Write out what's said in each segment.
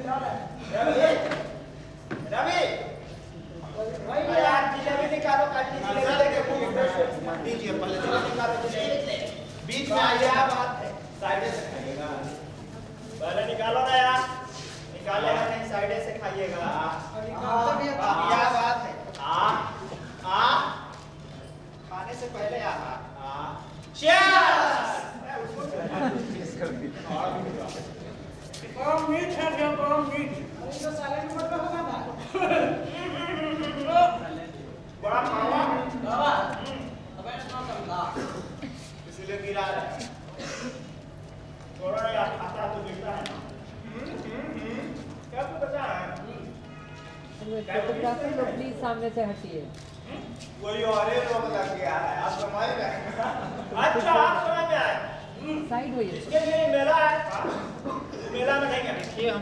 रवि यार जिलेबी निकालो, काटनी जिलेबी लेके दीजिए, पहले जिलेबी निकालो, बीच में आइए, बात है साइड से खाइएगा, पहले निकालो ना यार, निकालेगा नहीं, साइड से खाइएगा, क्या बात है, खाने से पहले बड़ा मीठ है क्या? बड़ा मीठ तो साले नंबर पे होगा ना बड़ा खावा बाबा अबे सुनो समझा इसलिए गिरा रहा है, थोड़ा यार खाता तो गिरता है ना। क्या तो बचा है? फोटोग्राफर लोग प्लीज सामने से हटिए। वही और ये लोग लग गया है, आप समझ गए? अच्छा आप समझ में आए? साइड होइए। इसके लिए मेला है, मेला में नहीं गए। ये हम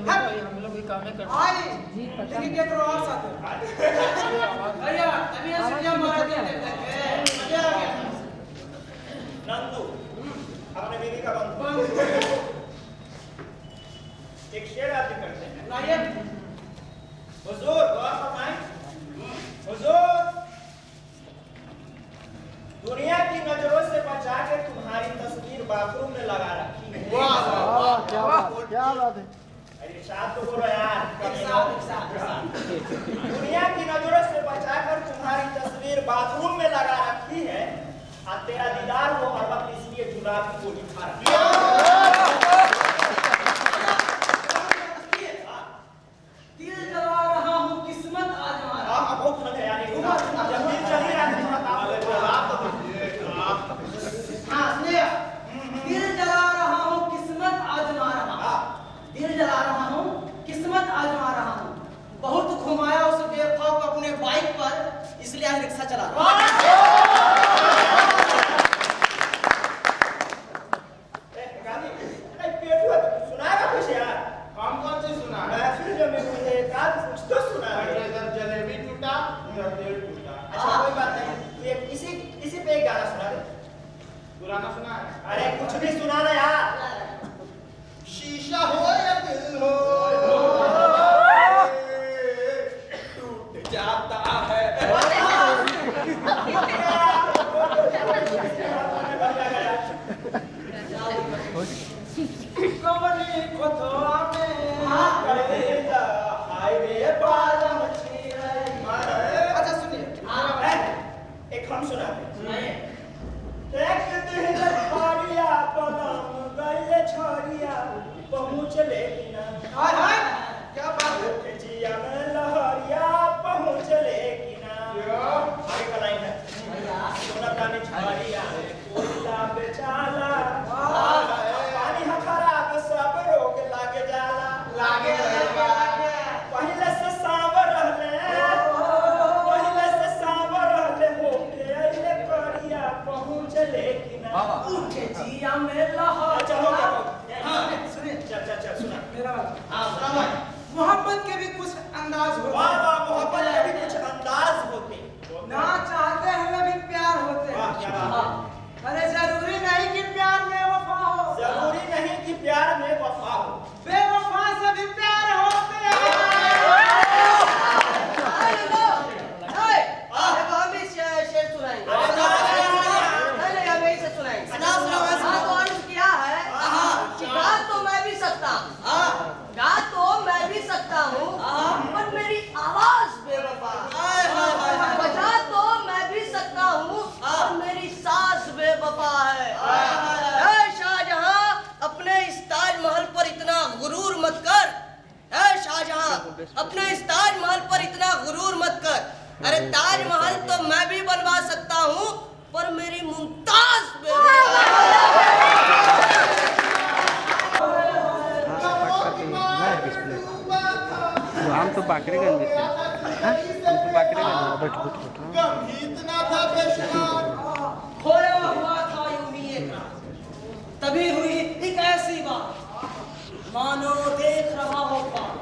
लोग भी काम करते आई जी पता लेकिन है। ये तो और साथ है भैया अभी ऐसे क्या मार देते हैं मजा आ गया। नंदू अपने बीवी का बंधु एक शेर याद करते हैं। लाइए हुजूर गौर फरमाएं, हुजूर दुनिया की नजरों से बचा के तुम्हारी तस्वीर बाथरूम में लगा रखी है। वाह वाह क्या बात है। अरे साथ तो बोलो यार, दुनिया की नजरों से बचाकर तुम्हारी तस्वीर बाथरूम में लगा रखी है, और तेरा दीदार वो हर वक्त इसलिए जुलाब की गोली खा रही है। दिल जला रहा हूँ किस्मत आजमा रहा हूँ। बहुत ठंड है यार, जब दिल चल ही रहा है थोड़ा ताप ले लो। हाँ सुनिए दिल जला रहा हूँ किस्मत आजमा रहा हूँ। दिल जला रहा हूँ किस्मत आजमा रहा हूँ। बहुत घुमाया उस बेवफा को अपने बाइक पर, इसलिए आज रिक्शा चला रहा हूँ। सुनाएगा कुछ यार? हम कौन सी सुना है? महफिल जो में मुझे एकाध कुछ तो सुना है। इधर जलेबी टूटा, इधर दिल टूटा। अच्छा कोई बात नहीं, ये इसी पे एक गाना सुना दे। पुराना सुना है? अरे कुछ भी सुना ना यार। शीशा हो या दिल हो, टूट जाता है। कमली खोतवा में हाईवे पार मछली है। अच्छा सुनिए एक हम सुनाते हैं। सुनाइए एक दिन छोरिया पलम गइले छोरिया पहुँच लेकिन हाय हाय क्या बात है। जिया में लहरिया पहुँच लेकिन आगे का लाइन है सोना पानी छोरिया कोयला बेचाला पानी खराब सब रोग लागे जाला लागे पहले से सांवर रहले होके अइले करिया पहुँच लेकिन उनके जिया में लहर। अच्छा हो गया। हाँ सुनिए चल सुना। मेरा वाला हाँ सुना भाई। मोहब्बत के भी कुछ अंदाज होते वाह हैं। वाह, मोहब्बत के भी कुछ अंदाज होते। ना चाहते हुए भी प्यार होते हैं। वाह, क्या बात है। हाँ। अरे जरूरी नहीं कि प्यार में वफा हो, जरूरी नहीं कि प्यार में वफा हो, बेवफा से भी प्यार होते हैं। शेर सुनाएंगे। नहीं हमें इसे सुनाएंगे। हाँ तो अर्ज किया है गा तो मैं भी सकता हूँ, गा तो मैं भी सकता हूँ, पर मेरी आवाज बेवफा। बजा तो मैं भी सकता हूँ, पर मेरी सांस बेवफा है। ऐ शाहजहां अपने इस ताजमहल पर इतना गुरूर मत कर। ऐ शाहजहां अपने इस ताजमहल पर इतना गुरूर मत कर। अरे ताजमहल तो मैं भी बनवा सकता हूँ, पर मेरी मुमताज हम तो बाकरेगंज में थे। हम तो बाकरेगंज बैठ इतना था बेशुमार, खोया हुआ था यूं का, तभी हुई एक ऐसी बात, मानो देख रहा हो पाप,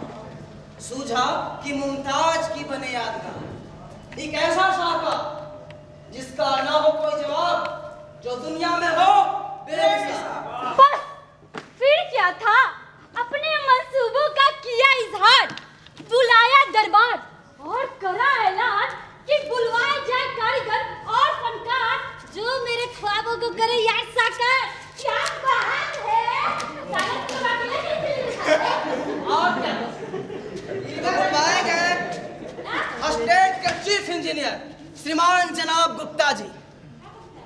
सूझा कि मुमताज की बने यादगार। एक ऐसा साका जिसका ना हो कोई जवाब, जो दुनिया में हो बेमिसाल। बस फिर क्या था, अपने मंसूबों का किया इजहार। इंजीनियर श्रीमान जनाब गुप्ता जी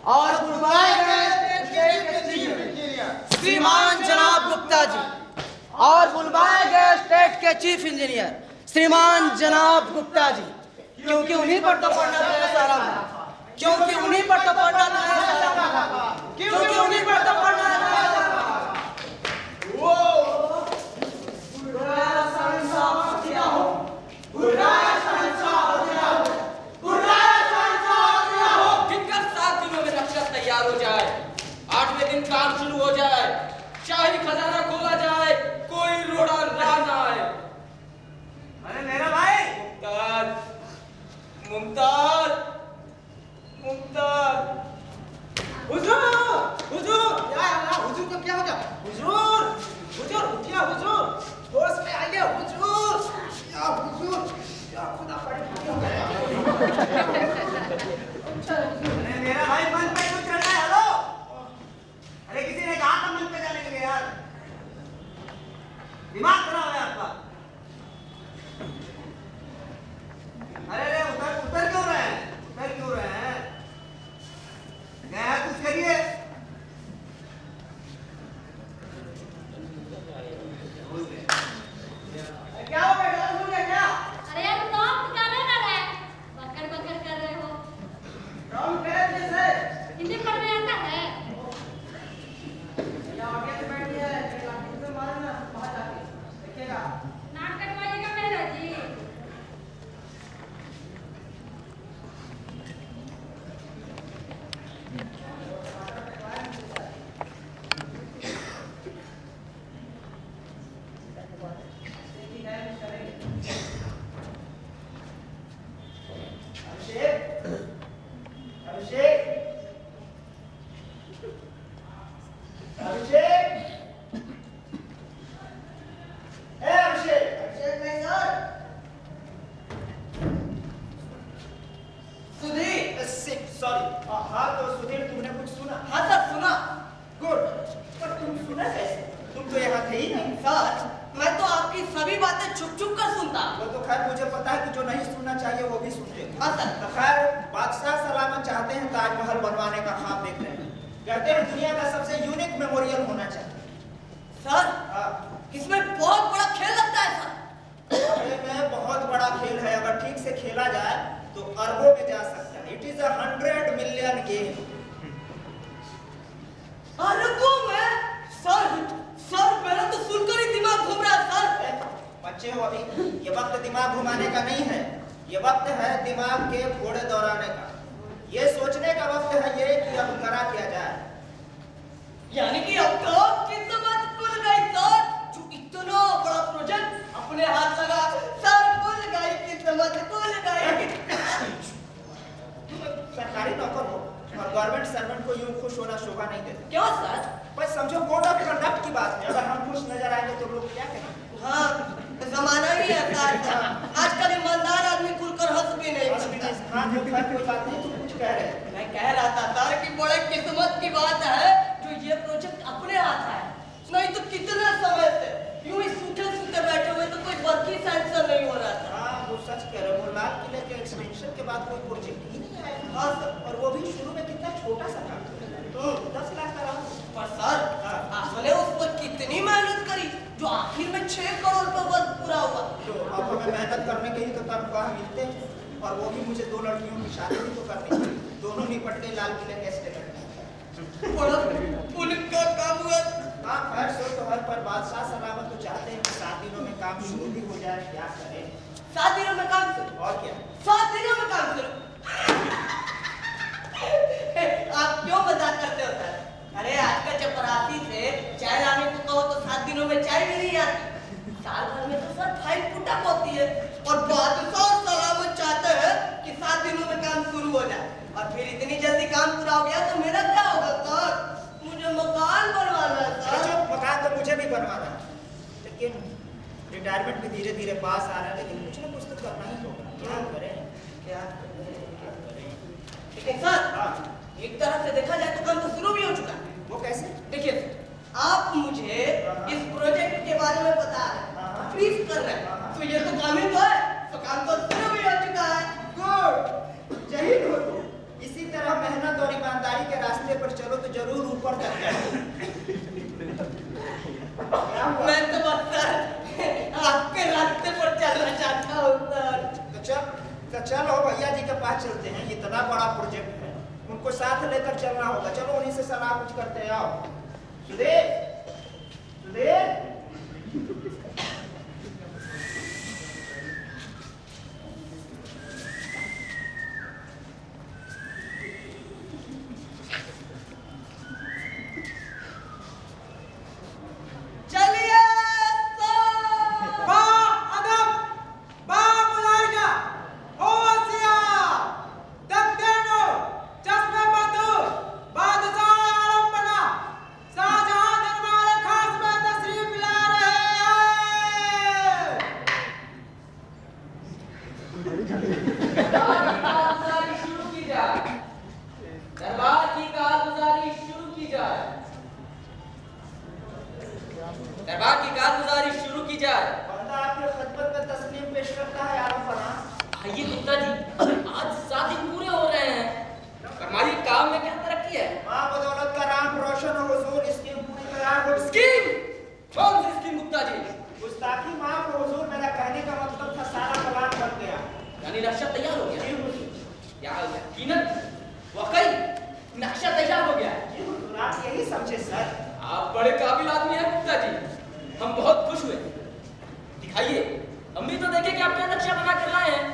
और फुलबाग गैस टेक के चीफ इंजीनियर श्रीमान जनाब गुप्ता जी और फुलबाग गैस टेक के चीफ इंजीनियर श्रीमान जनाब गुप्ता जी, क्योंकि उन्हीं पर तो पढ़ना था सारा, क्योंकि उन्हीं पर तो पढ़ना था, क्योंकि उन्हीं पर तो पढ़ना था। जिनका 7 दिनों में नक्शा तैयार हो जाए, 8वें दिन काम शुरू हो जाए, शाही खजाना खोला जाए, कोई रोड़ा राह ना आए। अरे मेरा भाई मुमताज, मुमताज, मुमताज। हुजूर, हुजूर, या अल्लाह, हुजूर को क्या हो गया? हुजूर, हुजूर उठिए हुजूर, होश में आइए हुजूर, या हुजूर, या खुदा पर अरे मेरा भाई मन पे क्यों चढ़ रहा है? हेलो, अरे किसी ने कहा था मन पे जाने के लिए यार, दिमाग खराब है आपका। अरे उतर क्यों रहे हैं? उतर क्यों रहे हैं? गया कुछ करिए। क्या हो गया? क्या? अरे यार टॉम कर रहे ना रे, बकर बकर कर रहे हो। टॉम करे जैसे हिंदी पढ़ने आता है? या आगे से बैठिए, लाठी से मारना बाहर जाके देखिएगा। नाक कटवाइएगा मेरा जी। रिटायरमेंट भी धीरे धीरे पास आ रहा है, लेकिन कुछ ना कुछ तो करना ही होगा। क्या करें? लेकिन सर, एक तरह से देखा जाए तो काम तो शुरू भी हो चुका है। वो कैसे? देखिए आप मुझे इस प्रोजेक्ट के बारे में बता रहे हैं, ब्रीफ कर रहे हैं, तो ये तो काम ही तो है, तो काम तो शुरू भी हो चुका है। गुड। ईमानदारी के रास्ते पर चलो तो जरूर ऊपर तक जाओ। क्या हुआ? मैं तो सर आपके रास्ते पर चलना चाहता हूँ सर। तो चलो भैया जी के पास चलते हैं, इतना बड़ा प्रोजेक्ट है, उनको साथ लेकर चलना होगा। चलो उन्हीं से सलाह कुछ करते हैं। आओ सुधीर, सुधीर चलिए दरबार की कारगुजारी शुरू की जाए। दरबार की कारगुजारी शुरू की जाए। बंदा आपके खिदमत में तस्लीम पेश करता है। आराम फरमा। आइए गुप्ता जी, आज 7 दिन पूरे हो रहे हैं, हमारी काम में क्या तरक्की है? माँ बदौलत का नाम रोशन हो हुजूर। स्कीम पूरी तैयार हो। स्कीम? कौन सी स्कीम गुप्ता जी? गुस्ताखी माफ हो हुजूर, मेरा कहने का मतलब था सारा प्लान बन गया। यानी नक्शा तैयार हो गया? जी हुजूर। क्या यकीनन वाकई नक्शा तैयार हो गया? जी हुजूर, आप यही समझे सर। आप बड़े काबिल आदमी हैं गुप्ता जी, हम बहुत खुश हुए। दिखाइए, हम भी तो देखें कि आप क्या नक्शा बना कर लाए हैं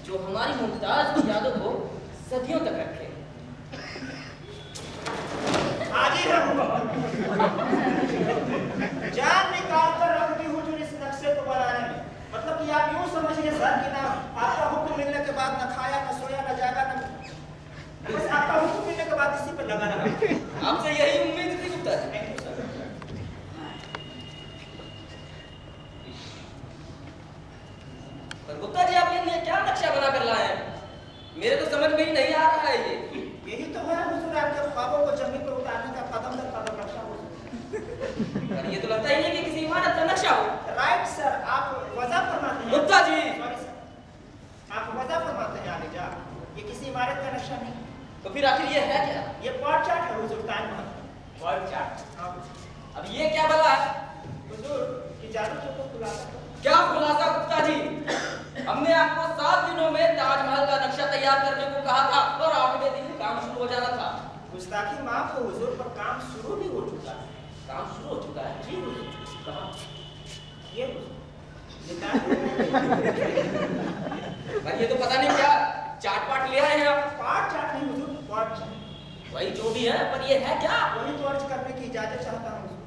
जो हमारी मुमताज की यादों को सदियों तक रखे। हाजिर है हुजूर। जान निकाल कर रख दी हुजूर इस नक्शे को बनाने में। मतलब कि आप यूं समझिए सर कि ना आपका हुक्म मिलने के बाद न खाया न सोया न जागा न, बस आपका हुक्म मिलने के बाद इसी पे लगा रहा। आपसे यही उम्मीद थी Gupta ji. Thank you sir. पर गुप्ता जी, आप ये क्या नक्शा बना कर लाए हैं? मेरे तो समझ में ही नहीं आ रहा है ये। यही तो है हुजूर, आपके ख्वाबों को जमीन पर उतारने का कदम दर कदम नक्शा हुजूर। पर ये तो लगता ही नहीं कि किसी इमारत का नक्शा हो। राइट सर, आप वजह फरमाते हैं। गुप्ता जी! सॉरी सर, आप वजह फरमाते हैं आगे जा। ये किसी इमारत का नक्शा नहीं, तो फिर आखिर ये है क्या? ये पॉट चार्ट है हुजूर, ताजमहल। World chart. हाँ अब ये क्या बला है? हुजूर, इजाजत हो तो खुलासा करो। क्या खुलासा गुप्ता जी? हमने आपको 7 दिनों में ताजमहल का नक्शा तैयार करने को कहा था और 8वें दिन काम शुरू हो जाना था। गुस्ताखी माफ हो हुजूर, पर काम शुरू भी हो चुका है। काम शुरू हो चुका है? जी हुजूर। कहाँ? ये हुजूर, ये ताजमहल। पर ये तो पता नहीं क्या चाट पाट ले आए हैं आप। पॉट चार्ट नहीं हुजूर, पॉट चार्ट। वही जो भी है, पर ये है क्या? वही तो अर्ज करने की इजाजत चाहता हूँ हुजूर।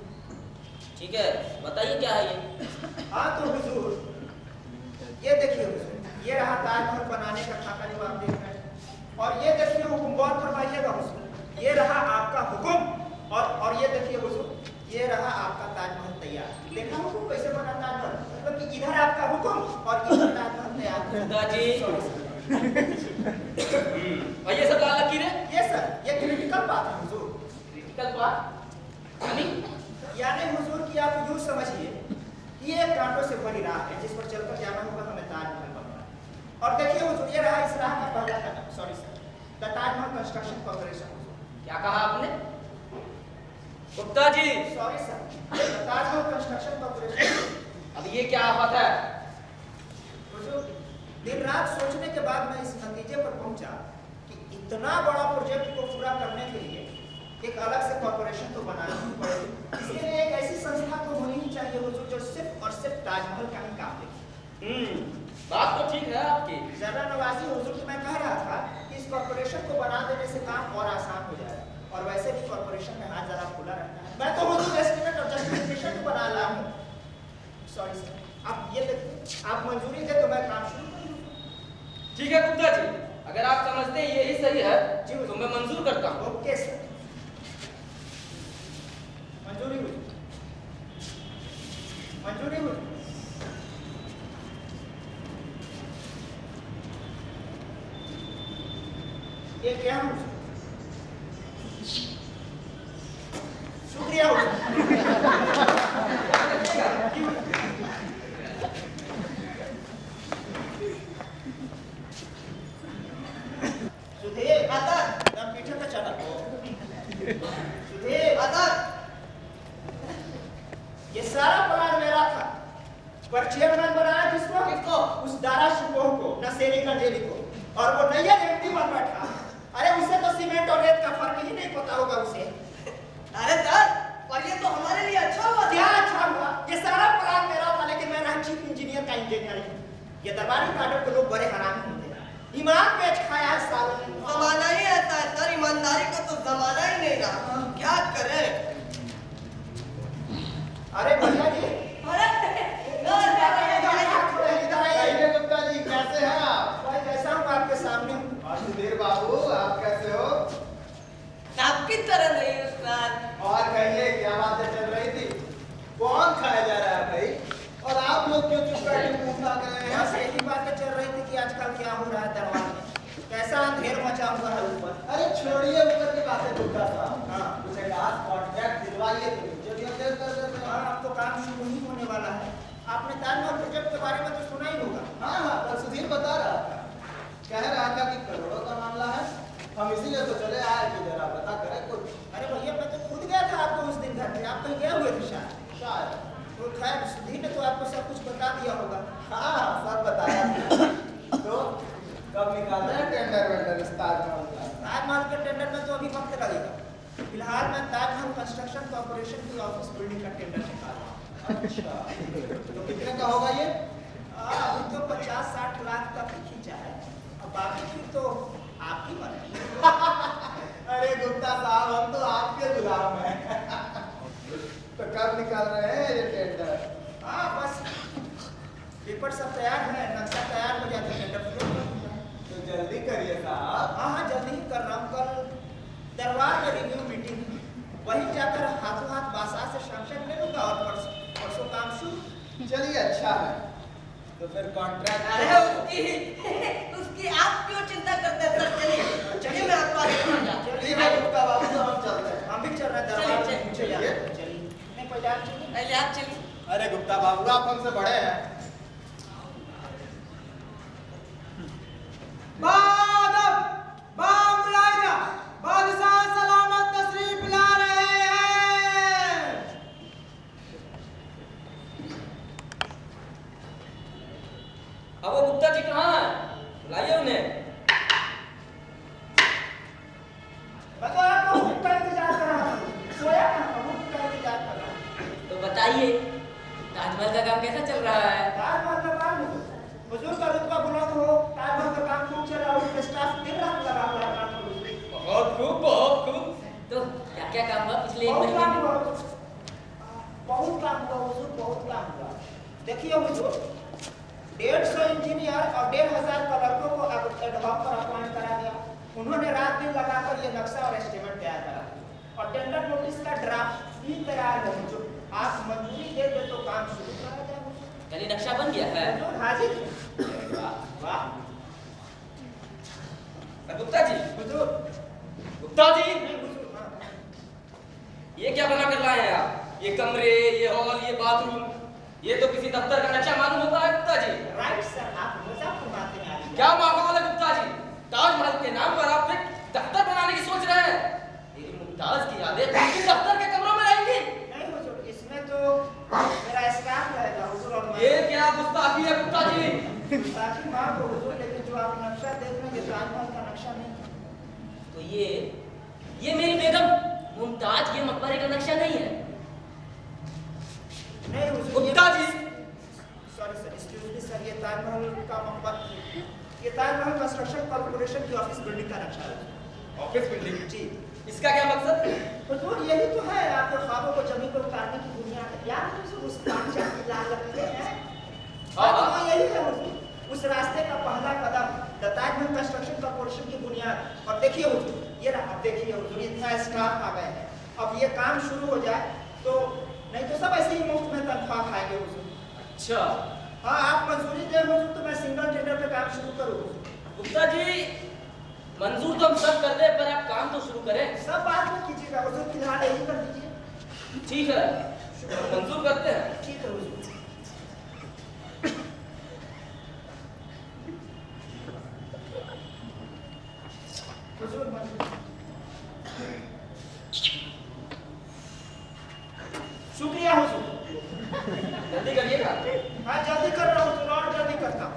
ठीक है, बताइए क्या है ये? हाँ तो हुजूर, ये देखिए हुजूर, ये रहा ताजमहल बनाने का खाका जो आप देख रहे हैं। और ये देखिए हुकुम, गौर फरमाइएगा हुजूर, ये रहा आपका हुकुम। और ये देखिए हुजूर, ये रहा आपका ताजमहल तैयार। देखा हुकुम कैसे बना ताजमहल? मतलब कि इधर आपका हुकुम और इधर ताजमहल तैयार। गुप्ता जी। और ये सब लाल लकीरें? ये सर, ये क्रिटिकल बात है हुजूर। क्रिटिकल बात? यानी हुजूर कि आप यूं समझिए कि ये कांटों से भरी राह है जिस पर चलकर जाना होगा हमें ताजमहल बनवाना। और देखिए हुजूर, ये रहा इस राह का पहला कदम। Sorry sir, the Taj Mahal construction corporation. क्या कहा आपने? Gupta ji, sorry sir, Taj Mahal construction corporation. अब ये क्या आफत है? हुजूर, दिन रात सोचने के बाद मैं इस नतीजे पर पहुंचा कि इतना बड़ा प्रोजेक्ट को पूरा करने के लिए एक अलग से कॉर्पोरेशन तो बनाना ही पड़ेगा। इसके लिए एक ऐसी संस्था तो होनी ही चाहिए हुजूर जो सिर्फ और सिर्फ ताजमहल का ही काम देखे। बात तो ठीक है आपकी। ज़रा नवाजी हुजूर, मैं कह रहा था कि इस कॉर्पोरेशन को बना देने से काम और आसान हो जाएगा। और वैसे भी कॉर्पोरेशन में हाथ जरा खुला रहता है। मैं तो हुजूर एस्टीमेट और जस्टिफिकेशन बना रहा हूँ। सॉरी सर, आप ये देखिए, आप मंजूरी दे तो मैं काम शुरू कर दूँ। ठीक है गुप्ता जी, अगर आप समझते हैं यही सही है जी तो मैं मंजूर करता हूँ। ओके सर, मंजूरी हुई, मंजूरी हुई। ये क्या हूँ? शुक्रिया हुजूर। सुधीर, दम पीछे पे चला। नशेड़ी गंजेड़ी को, और वो नैया एमपी बन बैठा। अरे उसे तो सीमेंट और रेत का फर्क ही नहीं पता होगा उसे। अरे सर, पर ये तो हमारे लिए अच्छा हुआ। क्या अच्छा हुआ? ये सारा प्लान मेरा था, लेकिन मैं रहा चीफ इंजीनियर का इंजीनियर। ये दरबारी काडर के लोग बड़े हरामी होते हैं। ईमान बेच खाया है सालों ने। जमाना ही ऐसा है सर, ईमानदारी का तो जमाना ही नहीं रहा। क्या करें? अरे भैया जी, कहिए गुप्ता जी, कैसे हैं आप? भाई कैसा हूँ आपके सामने हूँ। सुधीर बाबू, आप कैसे हो? आपकी तरह नहीं उस्ताद। और कहिए, क्या बातें चल रही थी? कौन खाया जा रहा है भाई? और आप लोग क्यों चुप बैठे मुंह ताक रहे हैं? बस यही बातें चल रही थी कि आजकल क्या हो रहा है दरबार में, कैसा अंधेर मचा हुआ है ऊपर। अरे छोड़िए ऊपर की बातें गुप्ता साहब। हाँ। कुछ एक आध कॉन्ट्रैक्ट दिलवाइए तो मुझे भी अपडेट कर देते हैं। हाँ, अब तो काम शुरू ही होने वाला है। आपने ताजमहल प्रोजेक्ट के बारे में तो सुना ही होगा। हाँ हाँ, कल सुधीर बता रहा था, कह रहा था कि करोड़ों का मामला है। हम इसीलिए तो चले आए कि जरा पता करें कुछ। अरे भैया, मैं तो खुद गया था आपको उस दिन घर पे, आप कहीं गए हुए थे शायद। शायद। तो खैर सुधीर ने तो आपको सब कुछ बता दिया होगा। हाँ, सब बताया। तो कब निकाल रहे हैं टेंडर वेंडर इस ताजमहल का? ताजमहल के टेंडर में तो अभी वक्त लगेगा। फिलहाल मैं ताजमहल कंस्ट्रक्शन कॉर्पोरेशन की ऑफिस बिल्डिंग का टेंडर निकाल रहा हूँ। अच्छा, तो कितने का होगा ये? अभी तो 50-60 लाख का खींचा है, अब बाकी फिर तो आपकी मर्जी। अरे गुप्ता साहब, हम तो आपके गुलाम हैं। तो कब निकाल रहे हैं ये टेंडर? हाँ, बस पेपर सब तैयार है, नक्शा तैयार हो जाता है, टेंडर शुरू कर दूंगा। तो जल्दी करिए साहब। हाँ हाँ, जल्दी ही कर रहा हूँ। कल दरबार में रिव्यू मीटिंग, वहीं जाकर हाथों हाथ बादशाह से सैंक्शन ले लूंगा और परसों काम शुरू। चलिए, अच्छा है। तो फिर कॉन्ट्रैक्ट। अरे उसकी आप क्यों चिंता करते हैं सर? चलिए चलिए, मैं आपको आगे बढ़ा जाता हूँ। ठीक है गुप्ता बाबू, तो हम चलते हैं। हम भी चल रहे हैं दरबार चलिए, में, चलिए, पूछे जा रहे हैं। चलिए, नहीं पहले आप चलिए। पहले आप चलिए। अरे गुप्ता बाबू, आप हमसे बड़े हैं। बादशाह सलामत तशरीफ ला रहे हैं। अब वो गुप्ता जी कहाँ हैं? बुलाइए उन्हें। मैं तो आपको हुक्म का इंतजार कर रहा हूँ, सोया कहाँ था, हुक्म का इंतजार कर रहा हूँ। तो बताइए, ताजमहल का काम कैसा चल रहा है? ताजमहल का काम हो, हुजूर का रुतबा बुलंद हो, ताजमहल का काम खूब चल रहा हो, उसमें स्टाफ दिन रात लगा हुआ है काम करने में। बहुत खूब, बहुत खूब। तो क्या क्या काम हुआ पिछले एक बहुत महीने काम में? हुआ, बहुत काम हुआ हुजूर, बहुत काम हुआ। देखिए हुजूर, 150 इंजीनियर और 1500 क्लर्कों को एडवांस पर अपॉइंट करा गया। उन्होंने रात दिन लगाकर ये नक्शा और एस्टीमेट तैयार करा और टेंडर नोटिस का ड्राफ्ट भी तैयार है हुजूर। आप मंजूरी दे दे तो काम शुरू करा जाए हुजूर। यानी नक्शा बन गया है? हुजूर हाजिर। वाह वाह गुप्ता जी, हुजूर। गुप्ता जी, नहीं हुजूर, हाँ। ये क्या बना कर लाए हैं आप? ये कमरे, ये हॉल, ये बाथरूम, ये तो किसी दफ्तर का नक्शा मालूम होता है गुप्ता जी। राइट सर, आप मजाक फरमाते हैं आदमी। क्या माहौल है गुप्ता जी? ताजमहल के नाम पर आप एक दफ्तर बनाने की सोच रहे हैं? मेरी मुमताज की यादें इस दफ्तर के कमरों में रहेंगी? नहीं हुजूर, इसमें तो मेरा स्टाफ रहेगा हुजूर और मैं। ये क्या गुस्ताखी है गुप्ता जी? गुस्ताखी माफ हो हुजूर, लेकिन जो आप नक्शा देख रहे हैं ये ताजमहल का नक्शा नहीं है। तो ये मेरी बेगम मुमताज के मकबरे का नक्शा नहीं है? नहीं हुजूर, Gupta ji, sorry sir, excuse me sir, ये ताजमहल का मकबरा, ये ताजमहल कंस्ट्रक्शन कॉर्पोरेशन की ऑफिस बिल्डिंग का नक्शा है। ऑफिस बिल्डिंग जी इसका क्या मकसद? हुजूर, यही तो है आपके ख्वाबों को जमीन पर उतारने की बुनियाद है। याद है हुजूर उस कांचा की लाल रखते हैं? हाँ, हाँ। हाँ, यही है हुजूर, उस रास्ते का पहला कदम, द ताजमहल कंस्ट्रक्शन कॉर्पोरेशन की बुनियाद। और देखिए हुजूर, ये रहा, अब देखिए हुजूर, इतना स्टाफ आ गए हैं। अब ये काम शुरू हो जाए तो, नहीं तो सब ऐसे ही मुफ्त में तनख्वाह खाएंगे हुजूर। अच्छा हाँ, आप मंजूरी दें हुजूर तो मैं सिंगल टेंडर पे काम शुरू करूँ। गुप्ता जी, मंजूर तो हम सब कर दे, पर आप काम तो शुरू करें। सब बात में कीजिएगा हुजूर, फिलहाल यही कर दीजिए। ठीक है, मंजूर करते हैं। ठीक है हुजूर। हुजूर मंजूर। शुक्रिया हुजूर। जल्दी करिएगा। हाँ, जल्दी कर रहा हूँ हुजूर, और जल्दी करता हूँ।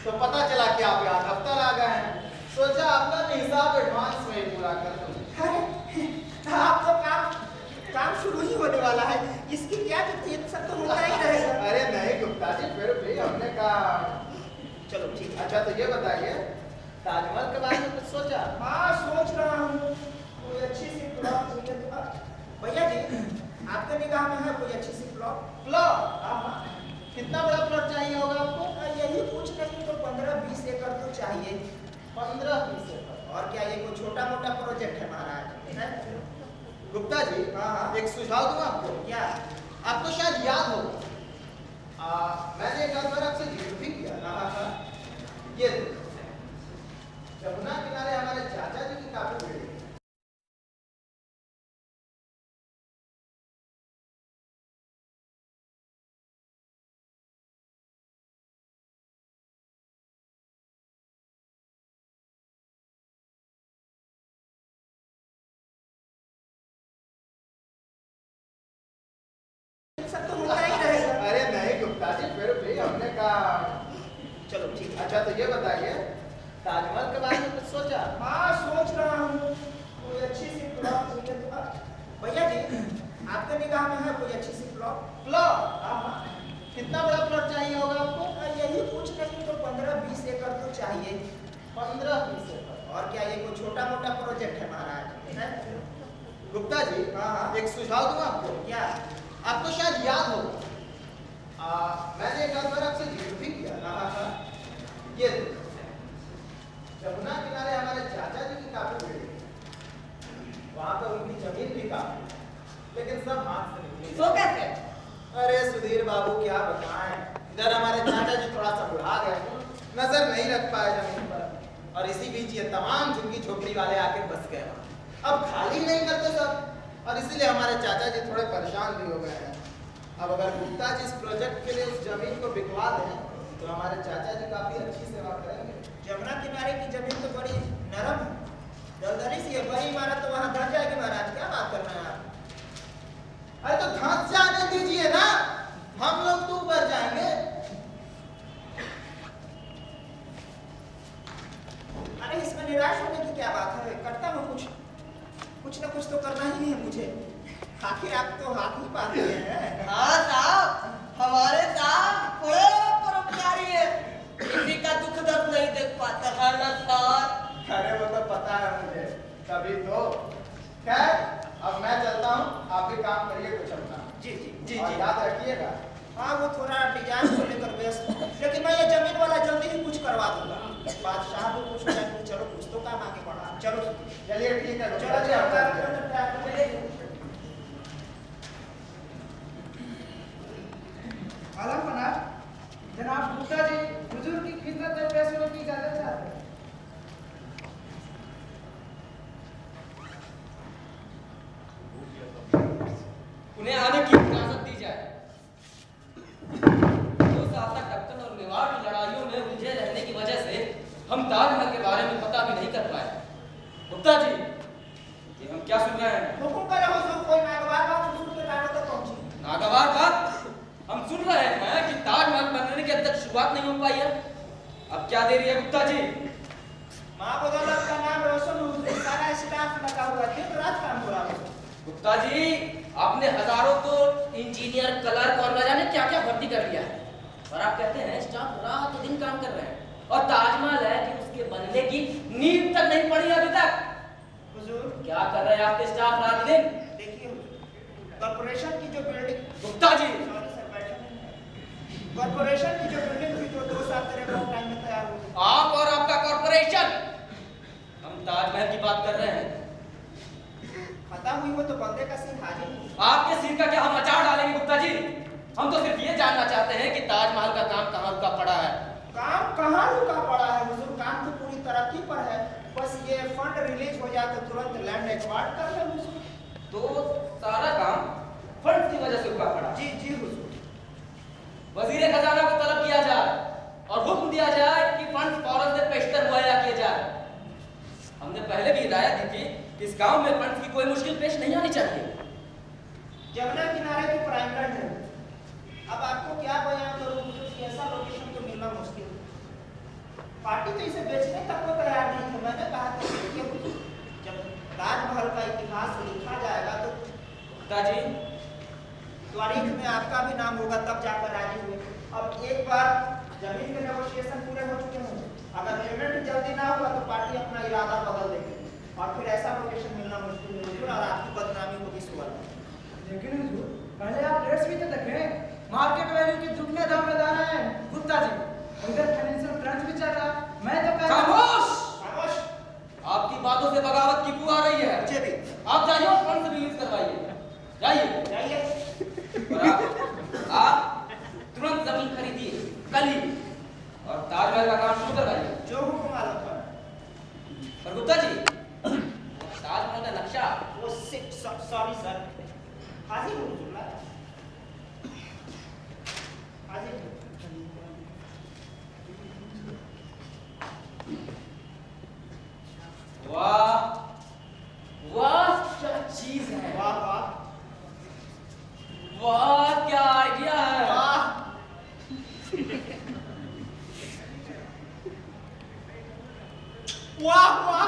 तो पता चला कि आप यहाँ दफ्तर आ गए हैं। सोचा आपका भी हिसाब एडवांस में ही पूरा कर दूं। आप तो काम शुरू ही होने वाला है, इसकी क्या जरूरत, सब तो होता ही रहेगा। अरे नहीं गुप्ता जी, फिर भी हमने कहा चलो ठीक है। अच्छा तो ये बताइए, ताजमहल के बारे में कुछ सोचा? हाँ सोच रहा हूँ कोई अच्छी सी प्लॉट मिले तो। भैया जी आपके निगाह में है कोई अच्छी सी प्लॉट? प्लॉट? हाँ कितना बड़ा प्लॉट चाहिए होगा आपको? यही पूछ रही तो 15-20 एकड़ तो चाहिए। 15-20 एकड़? और क्या ये कोई छोटा मोटा प्रोजेक्ट है महाराज? गुप्ता जी, हाँ। एक सुझाव दूं आपको? क्या? आपको शायद याद होगा, मैंने एक बार आपसे जिक्र भी किया। ये जमुना किनारे हमारे चाचा जी की काफी बिल्डिंग है। सब तो होता ही रहेगा। अरे नहीं गुप्ता जी, फिर भी हमने कहा चलो ठीक है। अच्छा तो ये बताइए, ताजमहल के बारे में कुछ सोचा? हाँ सोच रहा हूँ कोई अच्छी सी प्लॉट मिले तो। भैया जी आपके निगाह में है कोई अच्छी सी प्लॉट? प्लॉट? हाँ कितना बड़ा प्लॉट चाहिए होगा आपको? यही पूछ रही तो 15-20 एकड़ तो चाहिए। 15-20 एकड़? और क्या ये कोई छोटा मोटा प्रोजेक्ट है महाराज? गुप्ता जी, हाँ। एक सुझाव दूं आपको? क्या? आपको शायद याद होगा, मैंने एक बार आपसे जिक्र भी किया। ये जमुना किनारे हमारे चाचा जी की काफी बिल्डिंग है। वहां पर उनकी जमीन भी काफी, लेकिन सब हाथ से निकली। सो कैसे? अरे सुधीर बाबू क्या बताएं, इधर हमारे चाचा जी थोड़ा सा बुढ़ा गए, नजर नहीं रख पाए जमीन पर, और इसी बीच ये तमाम झुग्गी झोपड़ी वाले आके बस गए। अब खाली नहीं करते सब, और इसीलिए हमारे चाचा जी थोड़े परेशान भी हो गए हैं। अब अगर गुप्ता जी इस प्रोजेक्ट के लिए उस जमीन को बिकवा दें तो हमारे चाचा जी काफी अच्छी सेवा करेंगे। जमुना किनारे की जमीन तो बड़ी नरम है, दलदली सी है, बड़ी इमारत तो वहां धंस जाएगी महाराज। क्या बात कर रहे हैं आप? अरे तो धंस जाने दीजिए ना, हम लोग तो ऊपर जाएंगे। अरे इसमें निराश होने की क्या बात है? करता हूँ कुछ ना कुछ तो करना ही है मुझे, आखिर आप तो हाथ ही पाते हैं। हाँ साहब, हमारे साहब बड़े परोपकारी है, किसी का दुख दर्द नहीं देख पाता है ना साहब। अरे वो तो पता है मुझे, तभी तो। खैर अब मैं चलता हूँ, आप भी काम करिए कुछ अपना। जी जी जी और जी। याद रखिएगा। हाँ वो थोड़ा डिजाइन को लेकर व्यस्त, लेकिन मैं ये जमीन वाला जल्दी ही कुछ करवा दूंगा। बादशाह को कुछ हो जाए, चलो कुछ तो काम आगे बढ़ा। चलो चलिए ठीक है, चलो आलम जनाब गुप्ता जी बुजुर्ग की खिदमत में पेश होने की इजाजत चाहते हैं। उन्हें आने की इजाजत दी जाए। 2 साल तक दक्कन और मेवाड़ की लड़ाइयों में उलझे रहने की वजह से हम ताजमहल के बारे में पता भी नहीं कर पाए। गुप्ता जी, ये हम क्या सुन रहे हैं? हुकुम करे हुजूर, कोई नागवार बात हुजूर के कानों तक पहुंची। नागवार बात? हम सुन रहे हैं कि ताजमहल बनने की अब तक शुरुआत नहीं हो पाई है। अब क्या देरी है गुप्ता जी? माँ बदौलत का नाम रोशन हुजूर, सारा स्टाफ लगा हुआ, दिन रात काम हो रहा है। गुप्ता जी, आपने हजारों तो इंजीनियर, क्लर्क और न जाने क्या क्या भर्ती कर लिया है, और आप कहते हैं स्टाफ रात दिन काम कर रहे हैं, और ताजमहल है कि उसके बनने की नींव तक नहीं पड़ी अभी तक। हुजूर क्या कर रहे हैं आपके स्टाफ रात दिन? देखिए कॉर्पोरेशन की जो building, Gupta ji, sorry sir बैठे, कॉर्पोरेशन की जो बिल्डिंग थी जो 2 साल तेरे बहुत टाइम में तैयार हुई, आप और आपका कॉर्पोरेशन, हम ताजमहल की बात कर रहे हैं। खत्म हुई वो तो बंदे का सिर हाजिर नहीं। आपके सिर का क्या हम अचार डालेंगे गुप्ता जी? हम तो सिर्फ ये जानना चाहते हैं कि ताजमहल का काम कहाँ रुका पड़ा है। काम कहाँ रुका पड़ा है हुजूर? काम तो पूरी तरक्की पर है, बस ये फंड रिलीज हो जाए तो तुरंत लैंड एक्वायर्ड कर ले हुजूर। तो सारा काम फंड की वजह से रुका पड़ा। जी जी हुजूर। वजीर खजाना को तलब किया जाए और हुक्म दिया जाए कि फंड फौरन से पेशतर मुहैया किए जाए। हमने पहले भी हिदायत दी थी कि इस गांव में फंड की कोई मुश्किल पेश नहीं आनी चाहिए। जमुना किनारे की प्राइम लैंड है, अब आपको क्या बयान करूं हुजूर कि ऐसा लोकेशन तो मिलना मुश्किल है। पार्टी तो इसे बेचने तक को तैयार नहीं थे। मैंने कहा था देखिए हुजूर, जब ताजमहल का इतिहास लिखा जाएगा तो पिताजी तारीख में आपका भी नाम होगा, तब जाकर राजी हुए। अब एक बार जमीन के नेगोशिएशन पूरे हो चुके हैं, अगर पेमेंट जल्दी ना हुआ तो पार्टी अपना इरादा बदल देगी और फिर ऐसा लोकेशन मिलना मुश्किल है हुजूर, और आपकी बदनामी होगी सुबह। लेकिन हुजूर, पहले आप रेट्स भी तो देखें। मार्केट वैल्यू के दुगने दाम लगा रहे हैं गुप्ता जी। इधर फाइनेंशियल क्रंच भी चल रहा है। मैं तो कह खामोश! खामोश! आपकी बातों से बगावत की बू आ रही है। मुझे भी। आप जाइए और फंड रिलीज करवाइए। जाइए। जाइए। और आप तुरंत जमीन खरीदिए कल ही और ताजमहल का काम शुरू करवाइए। जो हुक्म आलम पर। और गुप्ता जी ताजमहल का नक्शा वो सॉरी सर, हाजिर हूँ हुजूर, हाजिर हूँ। वाह वाह क्या चीज है। वाह वाह वाह क्या आइडिया है। वाह। वाह वाह।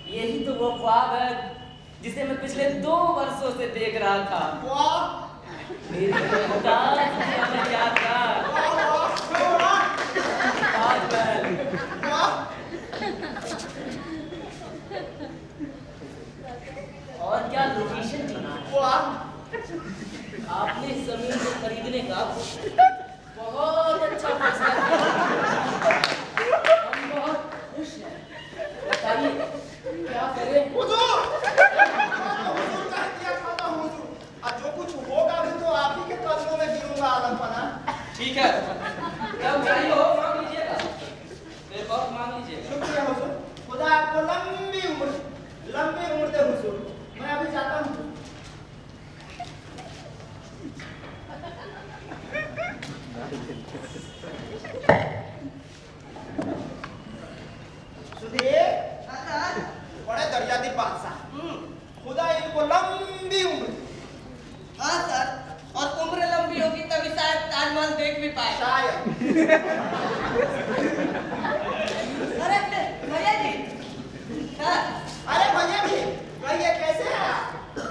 यही तो वो ख्वाब है जिसे मैं पिछले 2 वर्षों से देख रहा था। वाह। मेरी मुमताज हमें याद था। ताजमहल। और क्या लोकेशन थी। आपने इस जमीन को खरीदने का बहुत अच्छा फैसला किया। हम बहुत खुश हैं। बताइए क्या करें। हुजूर कह दिया खाता हूँ हुजूर, और जो कुछ होगा भी तो आप ही के कदमों में गिरूंगा आलम पना। ठीक है जब चाहिए हो मांग लीजिएगा, मेरे पास मांग लीजिएगा। शुक्रिया हुजूर, खुदा आपको लंबी उम्र दे हुजूर। मैं अभी जाता हूँ। सुधीर बड़े दरियादी बादशाह, खुदा इनको लंबी उम्र। हाँ सर, और उम्र लंबी होगी तभी शायद ताजमहल देख भी पाए। शायद। अरे भैया जी, हाँ, अरे भैया जी, कहिए कैसे हैं आप?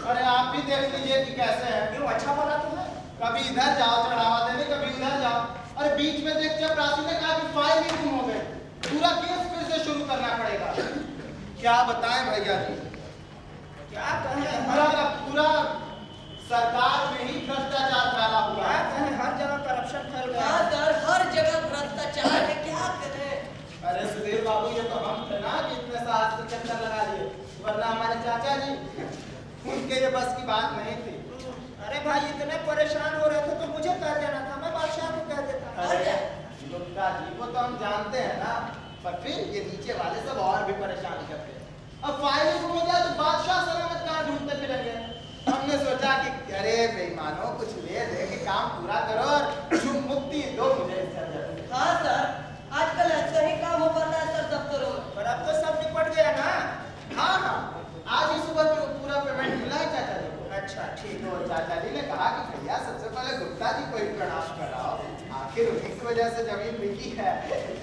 अरे आप भी देख लीजिए कि कैसे है। क्यों, अच्छा बोला तुम्हें? कभी इधर जाओ चढ़ावा देने, कभी उधर जाओ। अरे बीच में देख चपरासी ने कहा कि फाइल ही गुम हो गए, पूरा केस फिर से शुरू करना पड़ेगा। क्या बताएं भैया जी, क्या कहें, पूरा सरकार में ही भ्रष्टाचार फैला हुआ क्या है। कहें, हर जगह करप्शन फैल गया हाँ है। सर, हर जगह भ्रष्टाचार है, क्या करें। अरे सुधीर बाबू, ये तो हम थे ना कि इतने साहस से चक्कर लगा दिए, वरना हमारे चाचा जी उनके ये बस की बात नहीं थी। अरे भाई, इतने परेशान हो रहे थे तो मुझे कह देना था, मैं बादशाह को कह देता। अरे गुप्ता जी को तो हम जानते हैं ना, पर फिर ये नीचे वाले सब और भी परेशान करते हैं। अब फाइल गुम हो जाए तो बादशाह सलामत कहाँ ढूंढते फिरेंगे। हमने सोचा कि अरे बेईमानों, कुछ ले दे के काम पूरा करो और जो मुक्ति दो मुझे इस झंझट से। हाँ सर, आजकल ऐसा ही काम हो पाता है सर दफ्तरों में। पर अब तो सब निपट गया ना। हाँ हाँ, आज ही सुबह पूरा पेमेंट मिला है चाचा जी को। अच्छा ठीक है। तो चाचा जी ने कहा कि भैया सबसे पहले गुप्ता जी को ही प्रणाम कराओ, आखिर उन्हीं की वजह से जमीन बिकी है,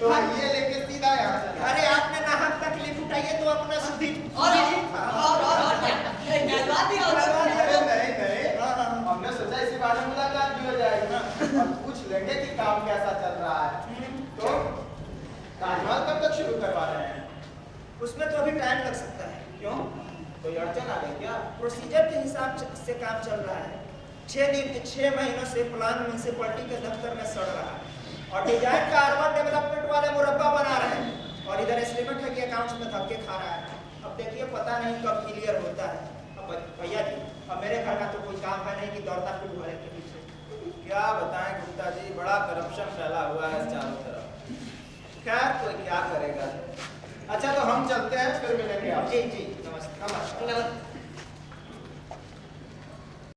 तो ये लेके सीधा यहाँ चला। अरे आपने नाहक तकलीफ उठाई तो अपना सुधी और क्या? जज्बाती हो गए। अरे नहीं नहीं, हमने सोचा इसी बारे में मुलाकात भी हो जाएगी और पूछ लेंगे कि काम कैसा चल रहा है। तो ताजमहल कब तक शुरू करवा रहे हैं? उसमें तो अभी टाइम लग सकता है। क्यों, कोई अड़चन आ गई क्या? प्रोसीजर के हिसाब से काम चल रहा है। 6 महीनों से प्लान म्यूनिसिपैलिटी के दफ्तर में सड़ रहा है और डिजाइन का अर्बन डेवलपमेंट वाले मुरब्बा बना रहे हैं और इधर एस्टिमेट है कि अकाउंट्स में धक्के खा रहा है। अब देखिए, पता नहीं कब क्लियर होता है। अब भैया जी, अब मेरे घर का तो कोई काम है नहीं कि दौड़ता फिर घरे के पीछे। क्या बताएं गुप्ता जी, बड़ा करप्शन फैला हुआ है चारों तरफ। खैर कोई क्या करेगा। अच्छा तो हम चलते हैं, फिर मिलेंगे आप। जी जी, नमस्ते। नमस्ते।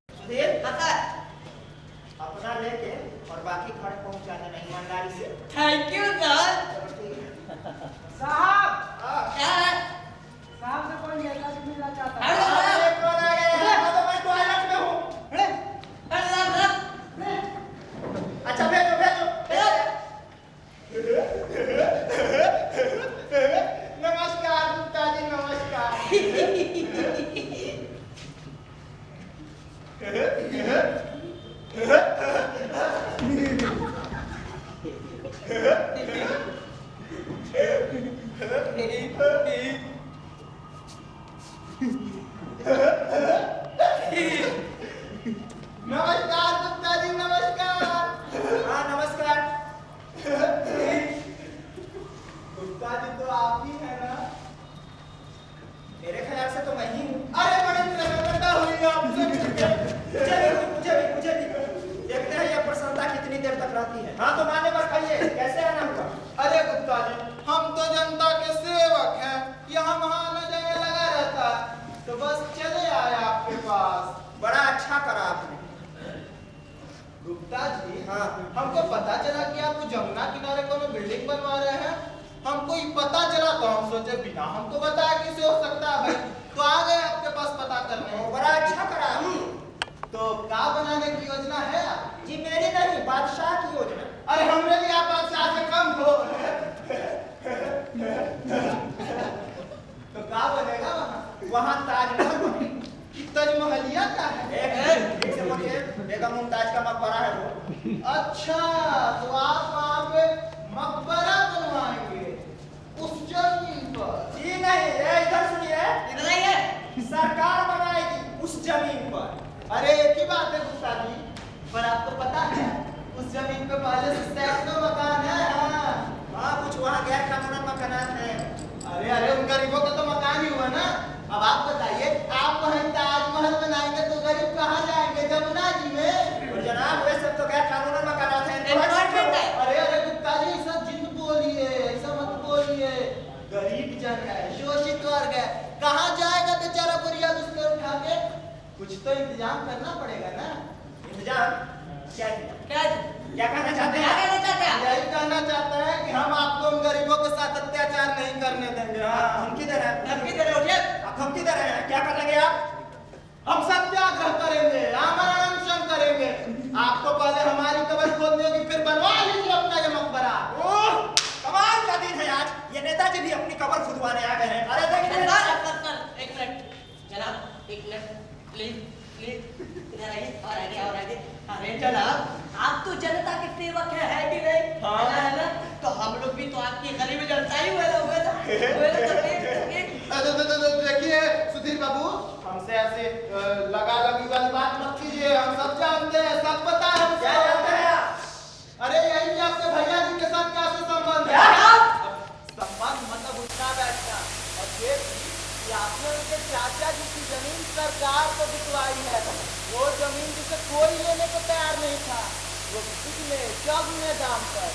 सुधीर, हाँ सर। अपना लेके और बाकी खर्च पहुंचा देना ईमानदारी से। Thank you sir. चलो ठीक है। साहब, क्या है? साहब से कोई नेता से मिलना चाहता है। अरे, अरे कौन आ गया? तो मैं टॉयलेट में हूँ। अरे, अरे, नमस्कार गुप्ता जी, नमस्कार। हाँ नमस्कार। गुप्ता जी तो आप ही है ना? मेरे ख्याल से तो मैं ही हूँ। अरे बड़ी प्रसन्नता हुई आपसे मिलकर। मुझे भी देखते हैं ये प्रसन्नता कितनी देर तक रहती है। हाँ तो माने बस खाइए, कैसे आना हुआ? अरे गुप्ता जी, हम तो जनता के सेवक हैं, यहाँ वहाँ न जाने लगा रहता है, तो बस चले आए आपके पास। बड़ा अच्छा करा आपने। गुप्ता जी, हाँ। हमको पता चला कि आप जमुना किनारे कोनो बिल्डिंग बनवा रहे हैं। हमको ये पता चला तो हम सोचे बिना हमको बताया कैसे हो सकता है भाई, तो आ गए आपके पास पता करने। बड़ा अच्छा करा। तो क्या बनाने की योजना है आपकी? जी मेरी नहीं, बादशाह की योजना। अरे हमने भी आप बादशाह से कम हो। तो क्या बनेगा वहाँ? वहाँ ताजमहल बनेगा। ताजमहलिया क्या है? एक से बोलिए, बेगम मुमताज का मकबरा है वो। अच्छा, तो आप वहाँ पे मकबरा बनवाएंगे उस जमीन पर? जी नहीं, ये इधर सुनिए, इधर आइए। सरकार बनाएगी उस जमीन पर। अरे एक ही बात है गुप्ता जी, पर आपको पता है उस जमीन पे पहले से सैकड़ों मकान है। हाँ कुछ वहाँ गैर कानूनी मकानात हैं। अरे उन गरीबों का तो मकान ही हुआ ना। अब आप बताइए, आप वहीं ताजमहल बनाएंगे तो गरीब कहाँ जाएंगे? जमुना जी में। और जनाब वे सब तो गैर कानूनी मकानात हैं। एनवायरमेंट है। अरे गुप्ता जी ऐसा जिन बोलिए, ऐसा मत बोलिए। गरीब जन है, शोषित वर्ग है, कहाँ जाएगा बेचारा बोरिया बिस्तर उठा के? कुछ तो इंतजाम करना पड़ेगा ना। इंतजाम क्या क्या कहना चाहते हैं? क्या कहना चाहते हैं? यही कहना चाहता है कि हम आपको उन गरीबों के साथ अत्याचार नहीं करने देंगे। हाँ, हम किधर हैं? धमकी दे रहे हो जी? आप हम किधर हैं? क्या कर लेंगे आप? हम सत्याग्रह करेंगे, आमरण अनशन करेंगे। आपको पहले हमारी कब्र खोदनी होगी, फिर बनवा लीजिए अपना ये मकबरा। ओह, कमाल का दिन है आज। ये नेताजी भी अपनी कब्र खुदवाने आ गए हैं। अरे देखिए एक मिनट जनाब, एक मिनट प्लीज प्लीज इधर आइए और आइए। अरे जनाब, आप तो जनता के सेवक है कि नहीं? हाँ। है ना? तो हम लोग भी तो आपकी गली में जनता ही हुए ना। देखिए सुधीर बाबू, हमसे ऐसे लगा लगी वाली बात मत कीजिए। हम सब जानते हैं, सब पता है हमको। क्या जानते हैं आप? अरे यही कि आपके भैया जी के साथ क्या से संबंध है? संबंध मतलब उठना बैठना। और ये कि आपने उनके चाचा जी की जमीन सरकार को बिकवाई है। वो जमीन जिसे कोई लेने को तैयार नहीं था, वो कितने चौगुने दाम पर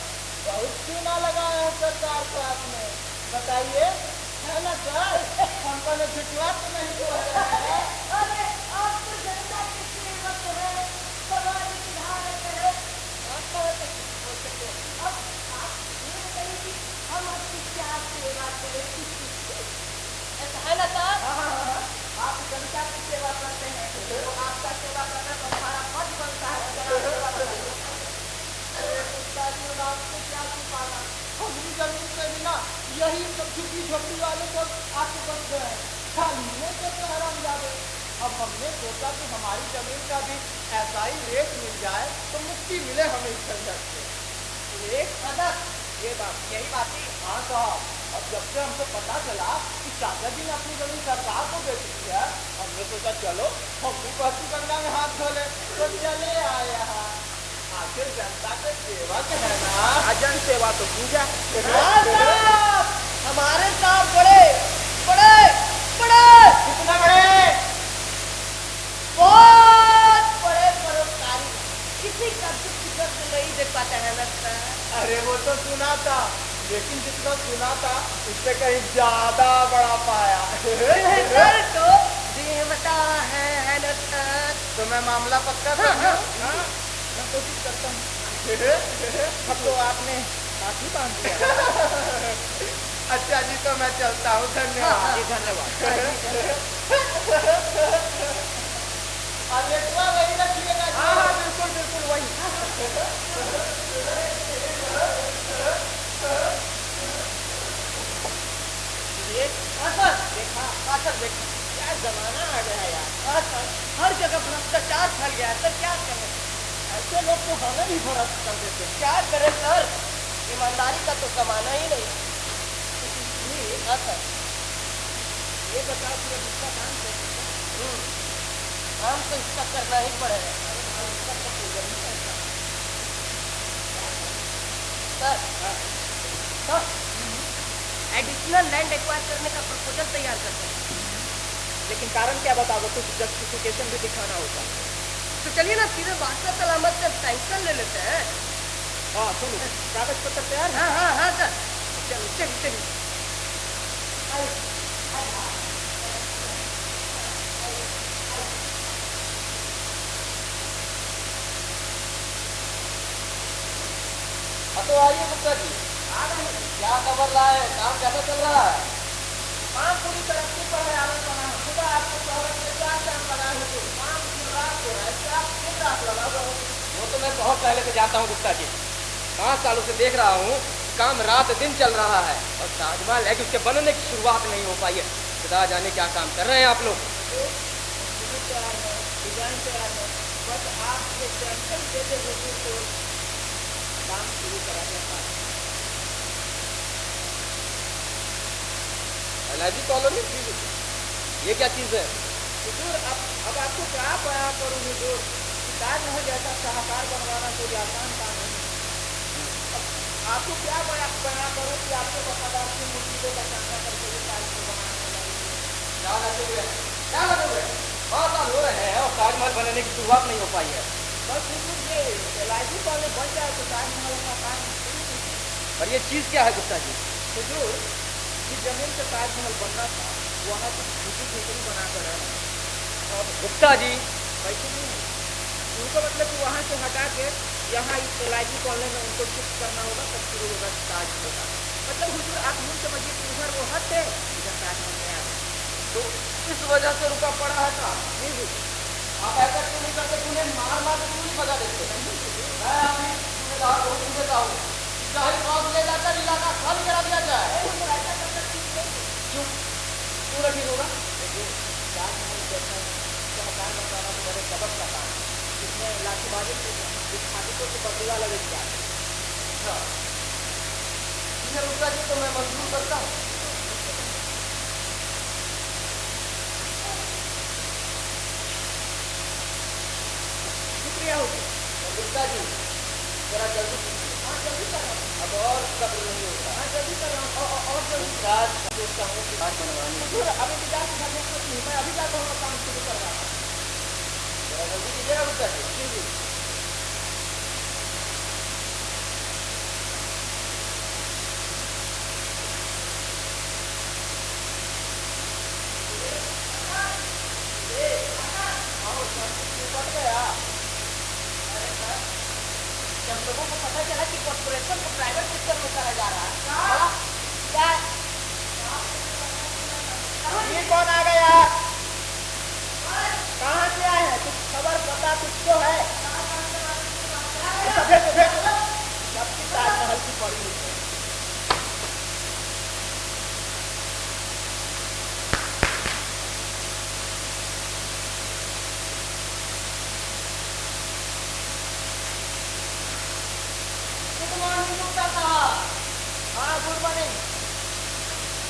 बहुत चूना लगाया है सरकार को आपने। बताइए, है ना सर? हमको ने झुटला तो नहीं बोल रहे हैं। अरे आप तो जनता के सेवक हैं, समाज सुधारक हैं, आप तो बोल सकते हो। अब आप ये बताइए कि हम आपकी क्या सेवा करें? ऐसा है ना सर? आप जनता की सेवा करते हैं तो आपका सेवा करना तो हमारा फर्ज बनता है। सेवा करना। अरे गुप्ता जी, आपको क्या छुपाना? हमारी जमीन पे भी ना यही सब झुग्गी झोपड़ी वाले सब आके बस गए हैं, खाली में सब हरामजादे। अब हमने सोचा कि हमारी जमीन का भी ऐसा ही रेट मिल जाए तो मुक्ति मिले हमें इस झंझट से। एक सदक ये बात, यही बात ही। हाँ साहब, अब जब से हमको पता चला कि चाचा जी ने अपनी जमीन सरकार को बेच दी है, हमने सोचा चलो हम भी बहती गंगा में हाथ धो ले। तो चले आए यहाँ। आखिर जनता के सेवक है ना, जन सेवा तो पूजा। हमारे साथ बड़े बड़े बड़े कितना बड़े? बहुत बड़े परोपकारी, किसी का दुख दर्द नहीं देख पाते हैं लगता है। अरे वो तो सुना था, लेकिन जितना सुना था उससे कहीं ज्यादा बड़ा पाया। सर तो देवता है ना सर? तो मैं मामला पक्का कर दूं? मैं कोशिश करता हूँ। अब तो आपने काफी बांध दिया। अच्छा जी, तो मैं चलता हूँ। धन्यवाद। धन्यवाद। और लेटवा वही रखिएगा। हाँ बिल्कुल बिल्कुल वही। देखा क्या जमाना आ गया यार। हर जगह भ्रष्टाचार फैल गया है, सर क्या करें? दूसरे लोग तो हमें भी भरोसा कर देते हैं। क्या करें सर, ईमानदारी का तो कमाना ही नहीं। हाँ सर, ये बताओ कि अब इसका काम कैसे करें? काम तो इसका करना ही पड़ेगा sir. Sir, additional land acquire करने का प्रपोजल तैयार करते हैं। लेकिन कारण क्या बताओगे? कुछ जस्टिफिकेशन भी दिखाना होगा। तो चलिए ना सीधे बादशाह सलामत से सैंक्शन ले लेते हैं। हाँ सुनो, कागज पत्र तैयार है? हाँ हाँ हाँ सर। चलो चलिए चलिए। तो आइए गुप्ता जी, क्या खबर रहा है? काम कैसा चल रहा है? काम पूरी तरक्की पर है आनंद बना। सुबह आपको शहर में 4 काम बनाए हुए, काम दिन रात हो रहा है। क्या आप दिन रात लगा हुआ हो? वो तो मैं बहुत पहले से जानता हूँ गुप्ता जी। 5 सालों से देख रहा हूँ काम रात दिन चल रहा है और ताजमहल है कि उसके बनने की शुरुआत नहीं हो पाई है। खुदा जाने क्या काम कर रहे हैं आप लोग। तैयार है, डिजाइन तैयार है, बस आपके सैंक्शन देते हुए तो काम शुरू करा जाता है। एलआईजी कॉलोनी, ये क्या चीज़ है? हुजूर, अब आपको क्या बयां करूं हुजूर? ताजमहल जैसा शाहकार बनवाना कोई आसान काम नहीं। अब आपको क्या बयां करूं कि आपके वफादार की मुसीबतों का सामना करके ये ताजमहल बनाने लगे? क्या लगे हुए? 5 साल हो रहे हैं और ताजमहल बनने की शुरुआत नहीं हो पाई है। बस हुजूर, ये एलआईजी कॉलेज बन जाए तो ताजमहल का काम शुरू कीजिए। और ये चीज़ क्या है गुप्ता जी? हुजूर, जिस जमीन पे ताजमहल बनना था वहाँ कुछ झुकी झोपड़ी बनाकर है। और गुप्ता जी, वैसे नहीं है, उनको मतलब कि वहाँ से हटा के यहाँ इस एलआईजी कॉलोनी में उनको शिफ्ट करना होगा, तब शुरू होगा ताजमहल का। मतलब हुजूर, आप यूँ समझिए कि उधर वो हट है, इधर ताजमहल तैयार है। तो इस वजह से रुका पड़ा है काम। जी जी। आप ऐसा क्यों नहीं करते? उन्हें मार मार के क्यों नहीं भगा देते? मैं अभी जिम्मेदार बहुत देता हूँ, शहरी गाँव ले जाकर इलाका खाली करा दिया जाए। क्यों क्यों नहीं होगा? ताजमहल जैसा शाहकार बनवाना तो बड़े सबक का काम है, जिसमें लाठीबाजी से विस्थापितों को बदला लगेगा। अच्छा, ठीक है गुप्ता जी, तो मैं मंजूर करता हूँ। शुक्रिया हुजूर। और गुप्ता जी, जरा जल्दी कीजिए। हाँ जल्दी कर रहा हूँ। अब और सब्र नहीं होता। हाँ जल्दी कर रहा हूँ। और जल्दी। रात सोचता हूँ कि बात बनवानी है। हुजूर, अब इंतजार की जरूरत नहीं है, मैं अभी जाकर वो काम शुरू कर रहा हूँ। जरा जल्दी कीजिएगा गुप्ता जी। जी जी। जब लोगों को पता चला कि कॉर्पोरेशन को प्राइवेट सेक्टर में करा जा रहा है, क्या ये कौन आ गया? कहाँ से आए हैं? कुछ खबर पता कुछ तो है? सफेद सबकी ताजमहल की पड़ी हुई है। गुड मॉर्निंग गुप्ता साहब। हाँ गुड मॉर्निंग।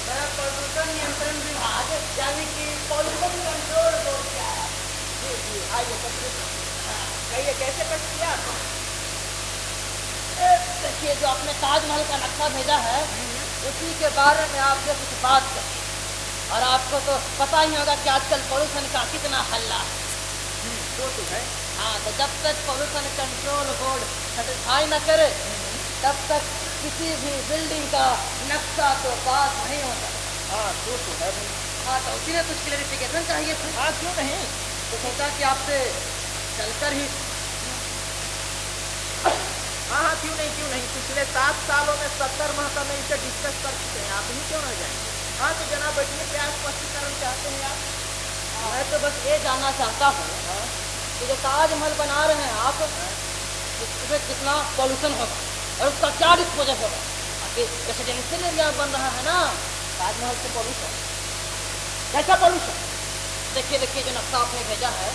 मैं प्रदूषण नियंत्रण विभाग यानी कि पॉल्यूशन कंट्रोल बोर्ड से आया। जी जी, आइए सफेद। कहिए कैसे कष्ट किया आपको? देखिए, जो आपने ताजमहल का नक्शा भेजा है उसी के बारे में आपसे कुछ बात कर। और आपको तो पता ही होगा कि आजकल पॉल्यूशन का कितना हल्ला है। तो है। हाँ, तो जब तक पॉल्यूशन कंट्रोल बोर्ड सेटिस्फाई न करे तब तक किसी भी बिल्डिंग का नक्शा तो पास नहीं होता। हाँ तो है। हाँ, तो उसी ने कुछ क्लेरिफिकेशन चाहिए था। हाँ क्यों नहीं? तो सोचा कि आपसे चलकर ही। हाँ हाँ क्यों नहीं। पिछले 7 सालों में 70 महकमे इसे डिस्कस कर चुके हैं, आप ही क्यों रह जाएंगे? हाँ तो जनाब बैठिए, क्या स्पष्टीकरण चाहते हैं आप? मैं तो बस ये जानना चाहता हूँ कि जो ताजमहल बना रहे हैं आप, उसमें कितना पॉल्यूशन होगा और उसका क्या डिस्पोजल होगा। अभी रेसिडेंशियल एरिया बन रहा है ना, ताजमहल से पॉल्यूशन, कैसा पॉल्यूशन? देखिए जो नक्शा आपने भेजा है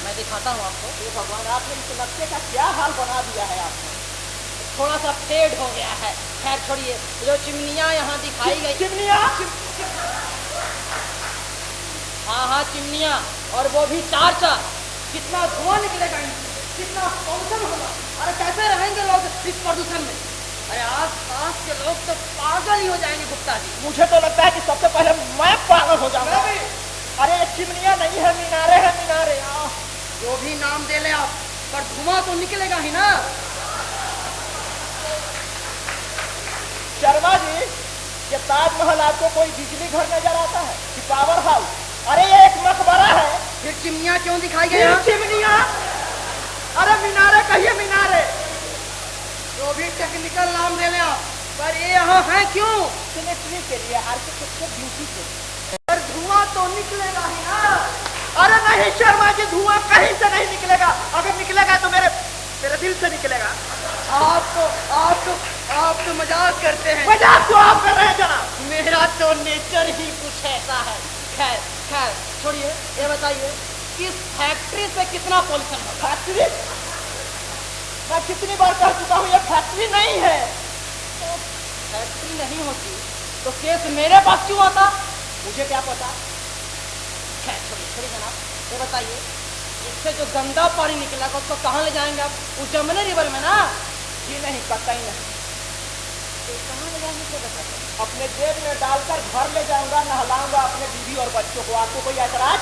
मैं दिखाता हूँ आपको। हे भगवान, आपने इस नक्शे का क्या हाल बना दिया है आपने। थोड़ा सा फेड हो गया है। खैर छोड़िए, जो चिमनियाँ यहाँ दिखाई गई, चिमनिया हाँ हाँ चिमनियाँ, और वो भी 4-4। कितना धुआं निकलेगा इनसे, कितना पॉल्यूशन होगा। अरे कैसे रहेंगे लोग इस प्रदूषण में। अरे आस पास के लोग तो पागल ही हो जाएंगे गुप्ता जी। मुझे तो लगता है कि सबसे पहले मैं पागल हो जाऊंगा। अरे ये चिमनिया नहीं है, मीनारे है, मीनारे। जो भी नाम दे ले आप, पर धुआं तो निकलेगा ही ना। शर्मा जी, ये ताजमहल आपको कोई बिजली घर नजर आता है कि पावर हाउस? अरे ये एक मकबरा है। फिर चिमनियाँ क्यों दिखाई गई यहाँ? चिमनिया, अरे मीनारे कहिए, मीनारे। जो भी टेक्निकल नाम दे ले आप, पर ये यहाँ है क्यों? सिमेट्री के लिए, आर्किटेक्चर ब्यूटी के लिए। पर धुआं तो निकलेगा ही ना। अरे नहीं शर्मा जी, धुआं कहीं से नहीं निकलेगा। अगर निकलेगा तो मेरे दिल से निकलेगा। आप तो मजाक करते हैं। मजाक तो आप कर रहे हैं जनाब। मेरा तो नेचर ही कुछ ऐसा है। खैर खैर छोड़िए, ये बताइए किस फैक्ट्री से कितना पॉल्यूशन होगा? फैक्ट्री? मैं कितनी बार कह चुका हूँ, ये फैक्ट्री नहीं है। तो फैक्ट्री नहीं होती तो केस मेरे पास क्यों आता? मुझे क्या पता। खैर छोड़िए जनाब, ये बताइए इससे जो गंदा पानी निकलेगा उसको कहाँ ले जाएंगे आप? उस जमुना रिवर में ना? जी नहीं, कतई नहीं। तो कहाँ ले जाएंगे क्या बताइए? अपने जेब में डालकर घर ले जाऊंगा, नहलाऊंगा अपने बीवी और बच्चों को। आपको कोई ऐतराज?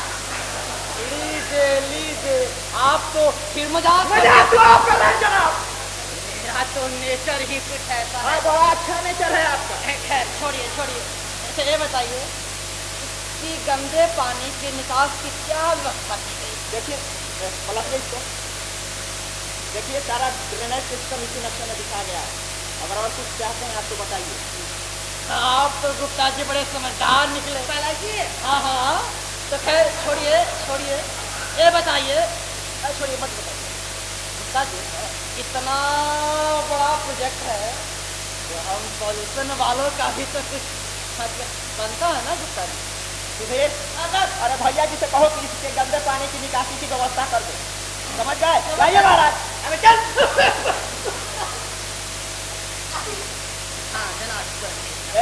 लीजिए, आप तो फिर मजाक तो आप कर रहे हैं जनाब। मेरा तो नेचर ही कुछ ऐसा है। बड़ा अच्छा नेचर है आपका। खैर छोड़िए, ऐसे ये बताइए कि गंदे पानी के निकास की क्या व्यवस्था की गई? देखिए, पलट इसको देखिए, सारा ड्रेनेज सिस्टम इसी नक्शे में दिखा गया है। अगर और कुछ चाहते हैं आप तो बताइए। आप तो गुप्ता जी बड़े समझदार निकले। हाँ, तो खैर छोड़िए, ये बताइए, छोड़िए मत बताइए। गुप्ता जी, इतना बड़ा प्रोजेक्ट है तो हम पॉल्यूशन वालों का भी तो कुछ बनता है ना गुप्ता जी? अरे भैया जी से कहो कि इसके गंदे पानी की निकासी की व्यवस्था कर दो। समझ गए? जाइए महाराज। अबे चल। हाँ जनाब,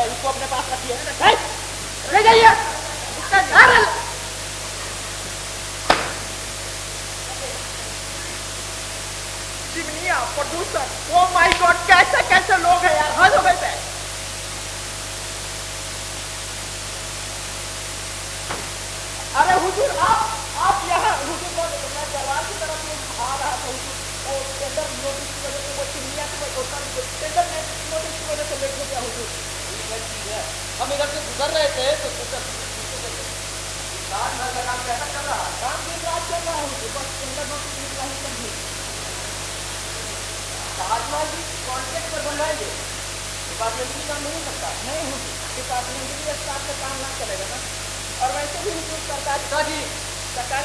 इसको अपने पास रखिए, ले जाइए। चिमनिया, प्रदूषण, ओ माय गॉड, कैसे कैसे लोग हैं यार, हद हो गई है। अरे हुजूर, आप यहाँ हुजूर बोले तो मैं दरबार की तरफ आ रहा था हुजूर। वो टेंडर नोटिस की वजह से, वो चिमनिया की टेंडर नोटिस की वजह से लेट हो गया हुजूर। हम इधर से गुजर रहे थे तो ताजमहल का काम कैसा चल रहा है? काम दिन रात चल रहा है हुजूर, बस टेंडर नोटिस निकला ही नहीं। ताजमहल भी कॉन्ट्रैक्ट पर बनवाएंगे, डिपार्टमेंटली काम नहीं करता। नहीं हुजूर, डिपार्टमेंटली स्टाफ से काम ना चलेगा ना। और वैसे भी हुजूर सरकारी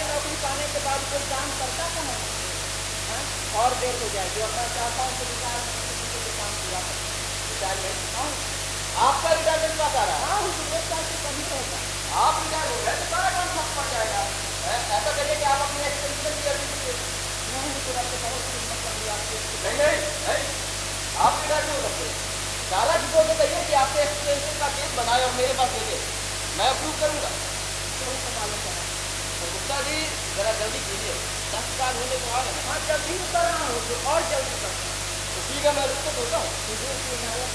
नौकरी पाने के बाद कोई काम करता कहाँ है? और देर हो जाएगी और मैं चाहता हूँ कि रिटायरमेंट काम पूरा करें। रिटायरमेंट? हाँ, आपका रिटायरमेंट पास आ रहा है। हाँ हुजूर, एक साल से कभी होगा। आप रिटायर हो गए तो सारा काम ठप पड़ जाएगा। ऐसा करिए कि आप अपनी एक्सटेंशन की अर्जी कीजिए। नहीं हुजूर, आपसे बहुत खिदमत कर दी आपकी। नहीं, आप रिटायर नहीं हो सकते। दादा जी को तो कहिए कि आपके एक्सटेंशन का केस बनाए और मेरे पास भेजे, मैं अप्रूव करूँगा। तो गुप्ता जी जरा जल्दी कीजिए, 10 साल होने को आ रहे हैं। हाँ, जल्दी कर रहा हूँ हुजूर, और जल्दी कर। तो ठीक है, मैं रुक होता हूँ। हुजूर की इनायत।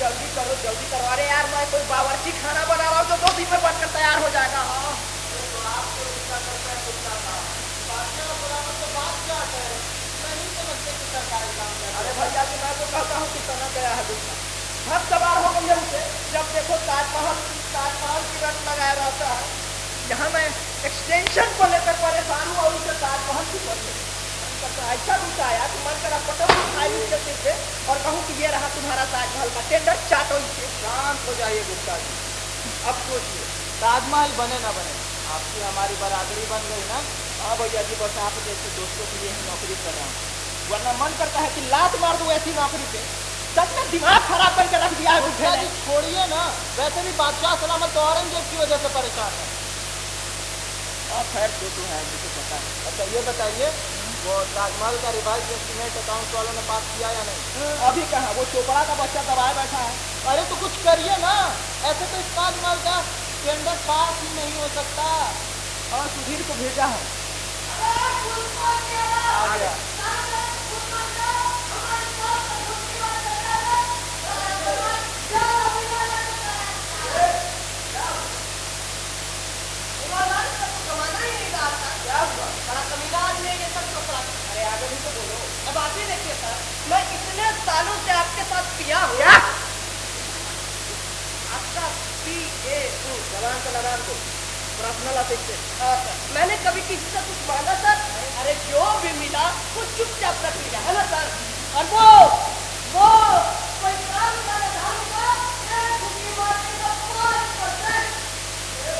जल्दी करो, जल्दी करो। अरे यार, मैं कोई बावर्ची खाना बना रहा हूँ जो 2 दिन में बनकर तैयार हो जाएगा। हाँ, तो आपको इसका करता है गुप्ता साहब, बादशाह का बराबर तो बात क्या है, नहीं समझते कि सरकारी काम है। अरे भैया जी, मैं तो कहता हूँ कि सना गया है दुनिया। हद सवार हो गई है उसे। जब देखो ताजमहल की रट लगाया रहता है। यहाँ मैं एक्सटेंशन को लेकर परेशान हूँ और उसे ताजमहल की कर ऐसा गुस्सा आया कि मन करा पटक उठाई उसके सिर पे और कहूँ कि ये रहा तुम्हारा ताजमहल का टेंडर, चाटो इसे। शांत हो जाइए गुप्ता जी। अब सोचिए, ताजमहल बने ना बने, आपकी हमारी बराबरी बन गई ना। हाँ भैया जी, बस आप जैसे दोस्तों के लिए ही नौकरी कर रहा हूँ, वरना मन करता है कि लात मार दूँ ऐसी नौकरी पे सच में दिमाग खराब करके रख दिया है बुढ़े ने। छोड़िए ना, वैसे भी बादशाह सलामत तो औरंगजेब की वजह से परेशान है। और खैर जो तू है मुझे पता है। अच्छा ये बताइए, वो ताजमहल का रिवाइज एस्टीमेट अकाउंट वालों ने पास किया या नहीं? अभी कहाँ, वो चोपड़ा का बच्चा दबाए बैठा है। अरे तो कुछ करिए ना, ऐसे तो इस ताजमहल का टेंडर पास ही नहीं हो सकता। और सुधीर को भेजा है। आ गया। अरे आगे भी तो बोलो। अब आप ही देखिए सर, मैं इतने सालों से आपके साथ पिया हूँ। क्या? आपका PA2 लगान को पर्सनल असिस्टेंट। मैंने कभी किसी से कुछ मांगा सर? अरे जो भी मिला वो चुपचाप रख लिया है ना सर। और वो कोई काम वाला धाम का एक रुपये मारने का 5%।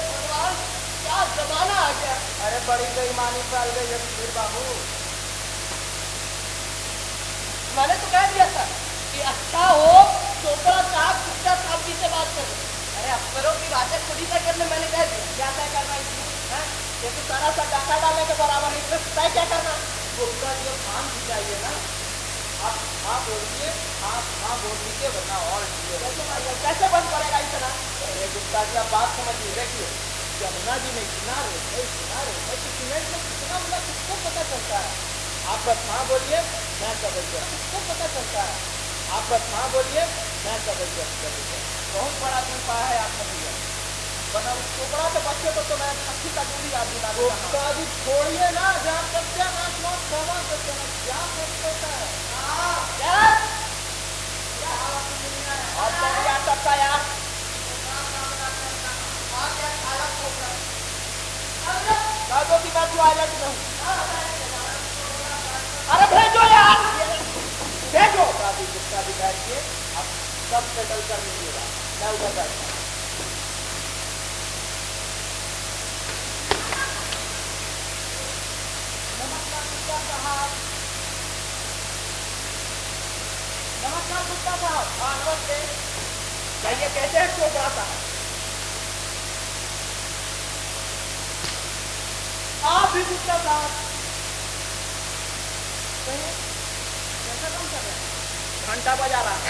भगवान क्या जमाना आ गया। अरे बड़ी बेईमानी फैल गई है सुधीर बाबू। मैंने तो कह दिया था कि अच्छा हो चोपड़ा साहब गुप्ता साहब जी से बात करो। अरे अफसरों की बातें खुद ही तय करने मैंने कह दिया। क्या तय करना इसमें? ये तो सारा सा डाका डालने के बराबर है, इसमें तय क्या करना? गुप्ता जी अब मान भी चाहिए ना। आप हाँ बोलिए, आप हाँ बोल दीजिए, वरना और कैसे बंद पड़ेगा इतना? अरे गुप्ता जी आप बात समझिए। देखिए यमुना जी में किनारे है तो सीमेंट में कितना मिला किसको पता चलता है? आप बस हाँ बोलिए, मैं जबरदस्त, किसको पता चलता है? आप बस हाँ बोलिए, मैं जबरदस्त। बहुत बड़ा दिन पाया है आपने भैया, वरना उस चोपड़ा के बच्चे को तो मैं 80 का दूरी आप दिला देता हूँ। गुप्ता जी छोड़िए ना, जहाँ सत्यानाश मौत क्षमा सत्यानाश क्या सोचता है? और बढ़िया सबका यार। कह दो कि मैं टॉयलेट में हूँ। अरे भेजो यार, भेजो। गुप्ता जी बैठिए, आप सब सेटल कर लीजिएगा, मैं उधर बैठता हूँ। नमस्कार गुप्ता साहब। नमस्कार गुप्ता साहब। हाँ नमस्ते। कहिए कैसे है चोपड़ा साहब? आप भी गुप्ता साहब कहिए कैसा काम कर रहे हैं? घंटा बजा रहा है।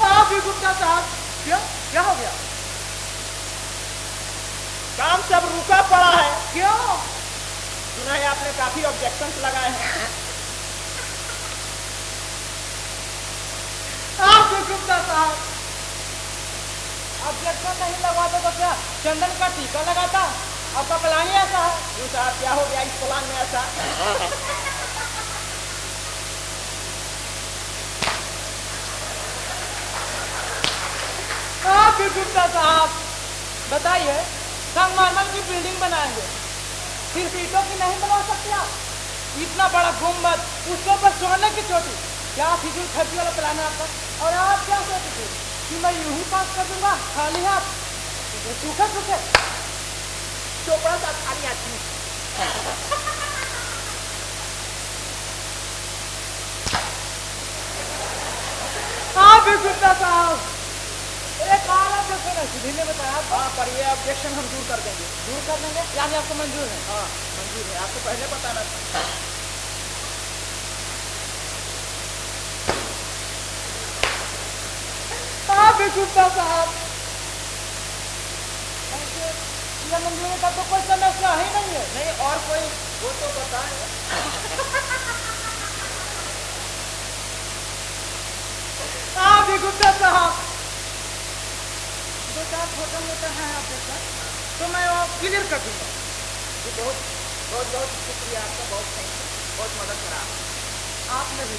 आप भी गुप्ता साहब? क्या हो गया? काम सब रुका पड़ा है। क्यों? सुना है आपने काफी ऑब्जेक्शंस लगाए हैं। आप भी गुप्ता साहब ऑब्जेक्शन नहीं लगाते तो क्या चंदन का टीका लगाता? आपका प्लान ही ऐसा है? जी साहब क्या हो गया इस प्लान में ऐसा? आप भी गुप्ता साहब बताइए, संगमरमर की बिल्डिंग बनाएंगे, सिर्फ ईंटों की नहीं बना सकते आप? इतना बड़ा गुम्बद, उसके ऊपर सोने की चोटी, क्या फिजूल खर्ची वाला प्लान है आपका? और आप क्या सोचते थे कि मैं यूं ही पास कर दूंगा खाली हाथ? सूखे सूखे चोपड़ा सा खाली आती हाँ भी गुप्ता साहब एक और ऑब्जेक्शन है, सुधीर ने बताया। हाँ पर ये ऑब्जेक्शन हम दूर कर देंगे। दूर कर देंगे यानी आपको मंजूर है? हाँ मंजूर है, आपको पहले बताना था। हाँ भी गुप्ता साहब मंजूरी का तो कोई समस्या ही नहीं है। नहीं और कोई वो तो बताए। हाँ भी गुप्ता साहब दो चार छोटे मोटे हैं आपके साथ तो मैं वो क्लियर कर दूंगा। जी बहुत बहुत बहुत शुक्रिया आपका, बहुत थैंक यू, बहुत मदद करा आपने भी।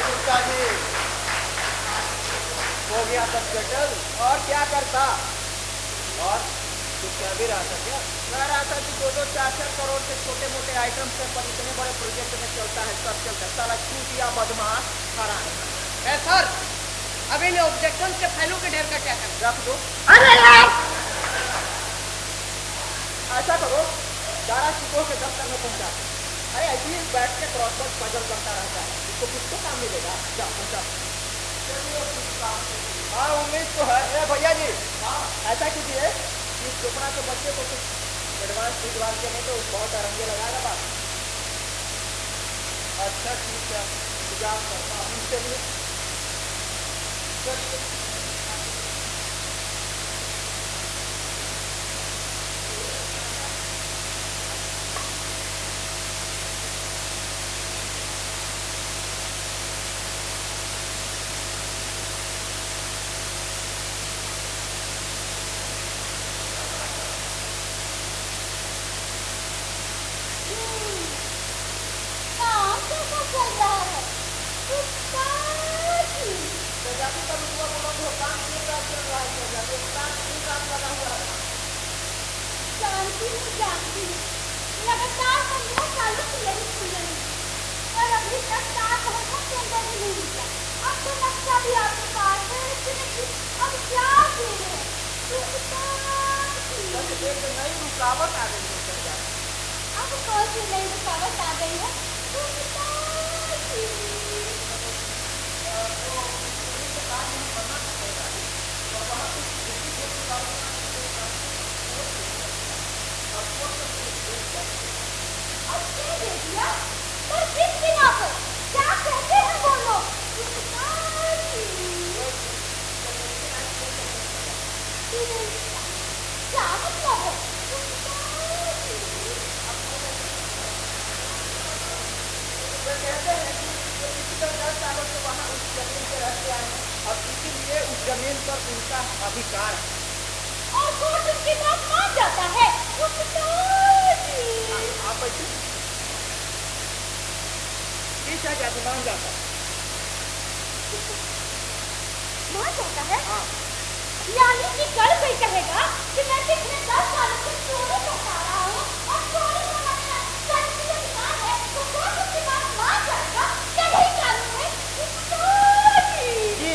गुप्ता जी हो गया सब सेटल? और क्या करता? और कुछ कह भी रहा था क्या? कह रहा था कि 2-4 करोड़ के छोटे मोटे आइटम से पर इतने बड़े प्रोजेक्ट में चलता है, सब चलता है। साला चूतिया बदमाश खड़ा है। सर, अभी मैं ऑब्जेक्शन के फैलों के ढेर का क्या करूं? रख दो। अरे यार! ऐसा करो, दारा चिको के दफ्तर में पहुंचा। अरे ऐसे ही बैठ के क्रॉसवर्ड पजल करता रहता है, इसको कुछ तो काम मिलेगा। जा पहुंचा। हाँ, उम्मीद तो है। ए भैया जी, हाँ, ऐसा कीजिए कि चोपड़ा के बच्चे को कुछ एडवांस भिजवा के, नहीं तो बहुत अरंगे लगाएगा बात। अच्छा ठीक है, इंतजाम करता हूँ। चलिए चलिए। काम कैसा चल रहा है? उत्साही। प्रजाति का रुतबा बोला तो काम कितना चल रहा है? प्रजाति काम लगा हुआ है। जानती हूँ। लगातार 15 सालों से यही सुन रही हूँ। और अभी तक 7 का टेंडर भी नहीं निकला। अब तो नक्शा भी आपके पास है, लेकिन अब क्या करें? एक नई रुकावट आ गई है प्रजाति। अब कौन सी नई रुकावट आ गई है? अच्छे दे दिया, पर किस बिना पर? क्या कहते हैं वो लोग? क्या मतलब है? कहते हैं कि जो पिछले 10 सालों से वहाँ उस जमीन पे रहते आए हैं, अब इसीलिए उस जमीन पर उनका अधिकार है। और कोर्ट उसकी बात मान जाता है। आप बैठिए। ठीक है, क्या मान जाता है? मान जाता है? हाँ। यानी कि कल कोई कहेगा कि मैं पिछले 10 सालों से चोरी करता रहा हूँ और चोरी करना मेरा कानूनी अधिकार है, तो कोर्ट उसकी बात मान जाएगा। क्या यही कानून है? जी,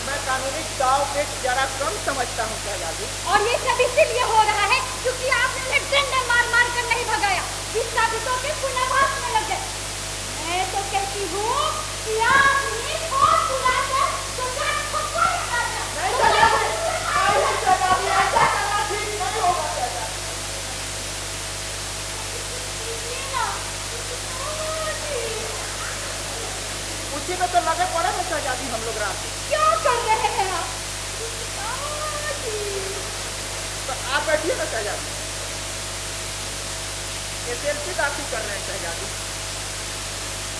मैं कानूनी दाव पे जरा कम समझता हूँ शहजादी। और ये सब इसीलिए हो रहा है क्योंकि आपने उन्हें डंडे मार कर नहीं भगाया। इस साबितों के पुनर्वास में लग गए। मैं तो कहती हूँ कि आपने बहुत बुरा कर तो क्या ठप्पा लगा दिया। उसी में तो लगे पड़े हैं शहजादी हम लोग रात में। क्या कर रहे हैं आप? तो आप बैठिए ना शहजादी। SLC दाखिल कर रहे हैं शहजादी।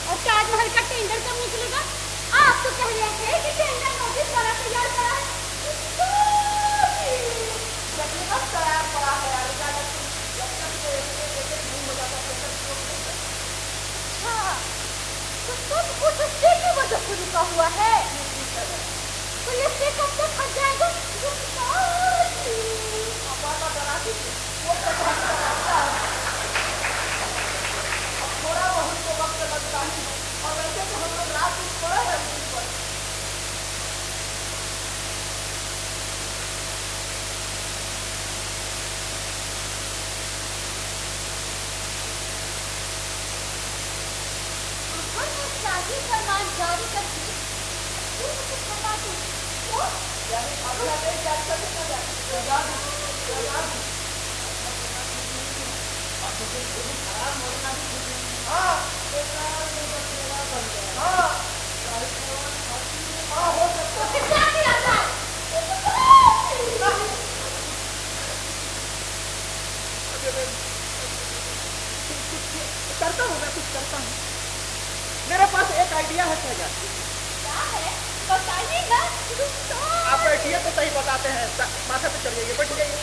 और ताजमहल का टेंडर कब निकलेगा? आप तो कह रहे थे कि टेंडर नोटिस वाला तैयार करा है। तैयार करा है। हाँ, तो सब कुछ उससे की वजह से रुका हुआ है। पुलिस से कब तक फंस जाएगा? थोड़ा बहुत तो वक्त लगता है और वैसे तो हम लोग रात में सोए हैं दिन पर। मैं शादी फरमान जारी करके कुछ बता दूं तो यानी अगला दिन क्या करना चाहिए? करता हूँ, मैं कुछ करता हूँ। मेरे पास एक आइडिया है शहजादी। क्या है? बताइए ना। आप बैठिए तो सही बताते हैं। माथा पे चढ़ जाइए, बैठ जाइए।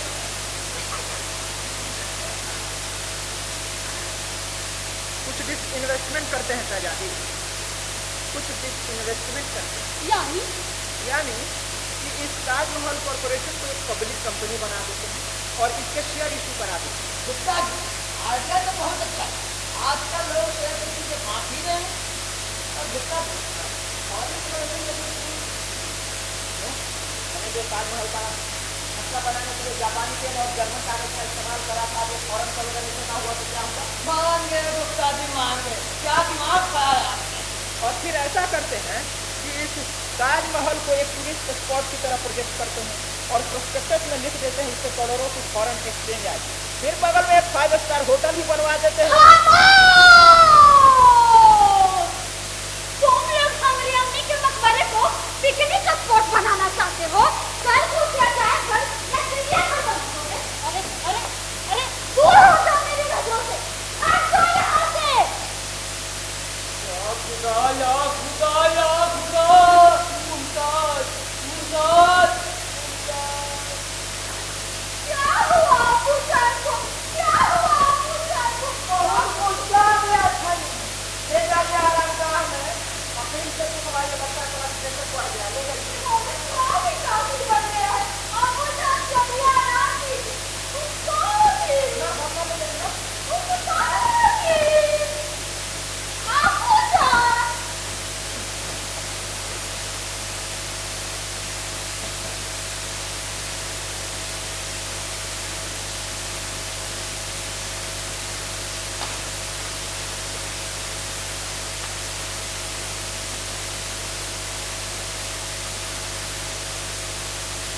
कुछ डिसइन्वेस्टमेंट करते हैं शहजादी, कुछ डिसइन्वेस्टमेंट करते हैं। यानी कि इस ताजमहल कॉर्पोरेशन को एक पब्लिक कंपनी बना देते हैं और इसके शेयर इशू करा दें। गुप्ता जी, आइडिया तो बहुत अच्छा है। आजकल लोग शेयर किसी से बांट ही रहे हैं। और गुप्ता जी, मैंने जो ताजमहल का नक्शा बनाने के लिए जापानी पेन और जर्मन कागज का इस्तेमाल करा था, वो फौरन कलर ना हुआ तो क्या होगा? मान गए गुप्ता जी, मान गए। क्या दिमाग खाया है आपने। और फिर ऐसा करते हैं कि इस ताजमहल को एक टूरिस्ट स्पॉट की तरह प्रोजेक्ट करते हैं और प्रोस्पेक्टस में लिख देते हैं इससे करोड़ों की फॉरेन एक्सचेंज आए। फिर बगल में एक 5 स्टार होटल ही बनवा देते हैं। तुम लोग हमारी अम्मी के मकबरे को पिकनिक स्पॉट बनाना चाहते हो? कल पूछा जाए कल या चिड़ियाघर बनोगे? अरे अरे अरे दूर हो जाओ मेरी नजरों से, हट जाओ यहाँ से। क्या हुआ पूछा को? क्या हुआ पूछा को?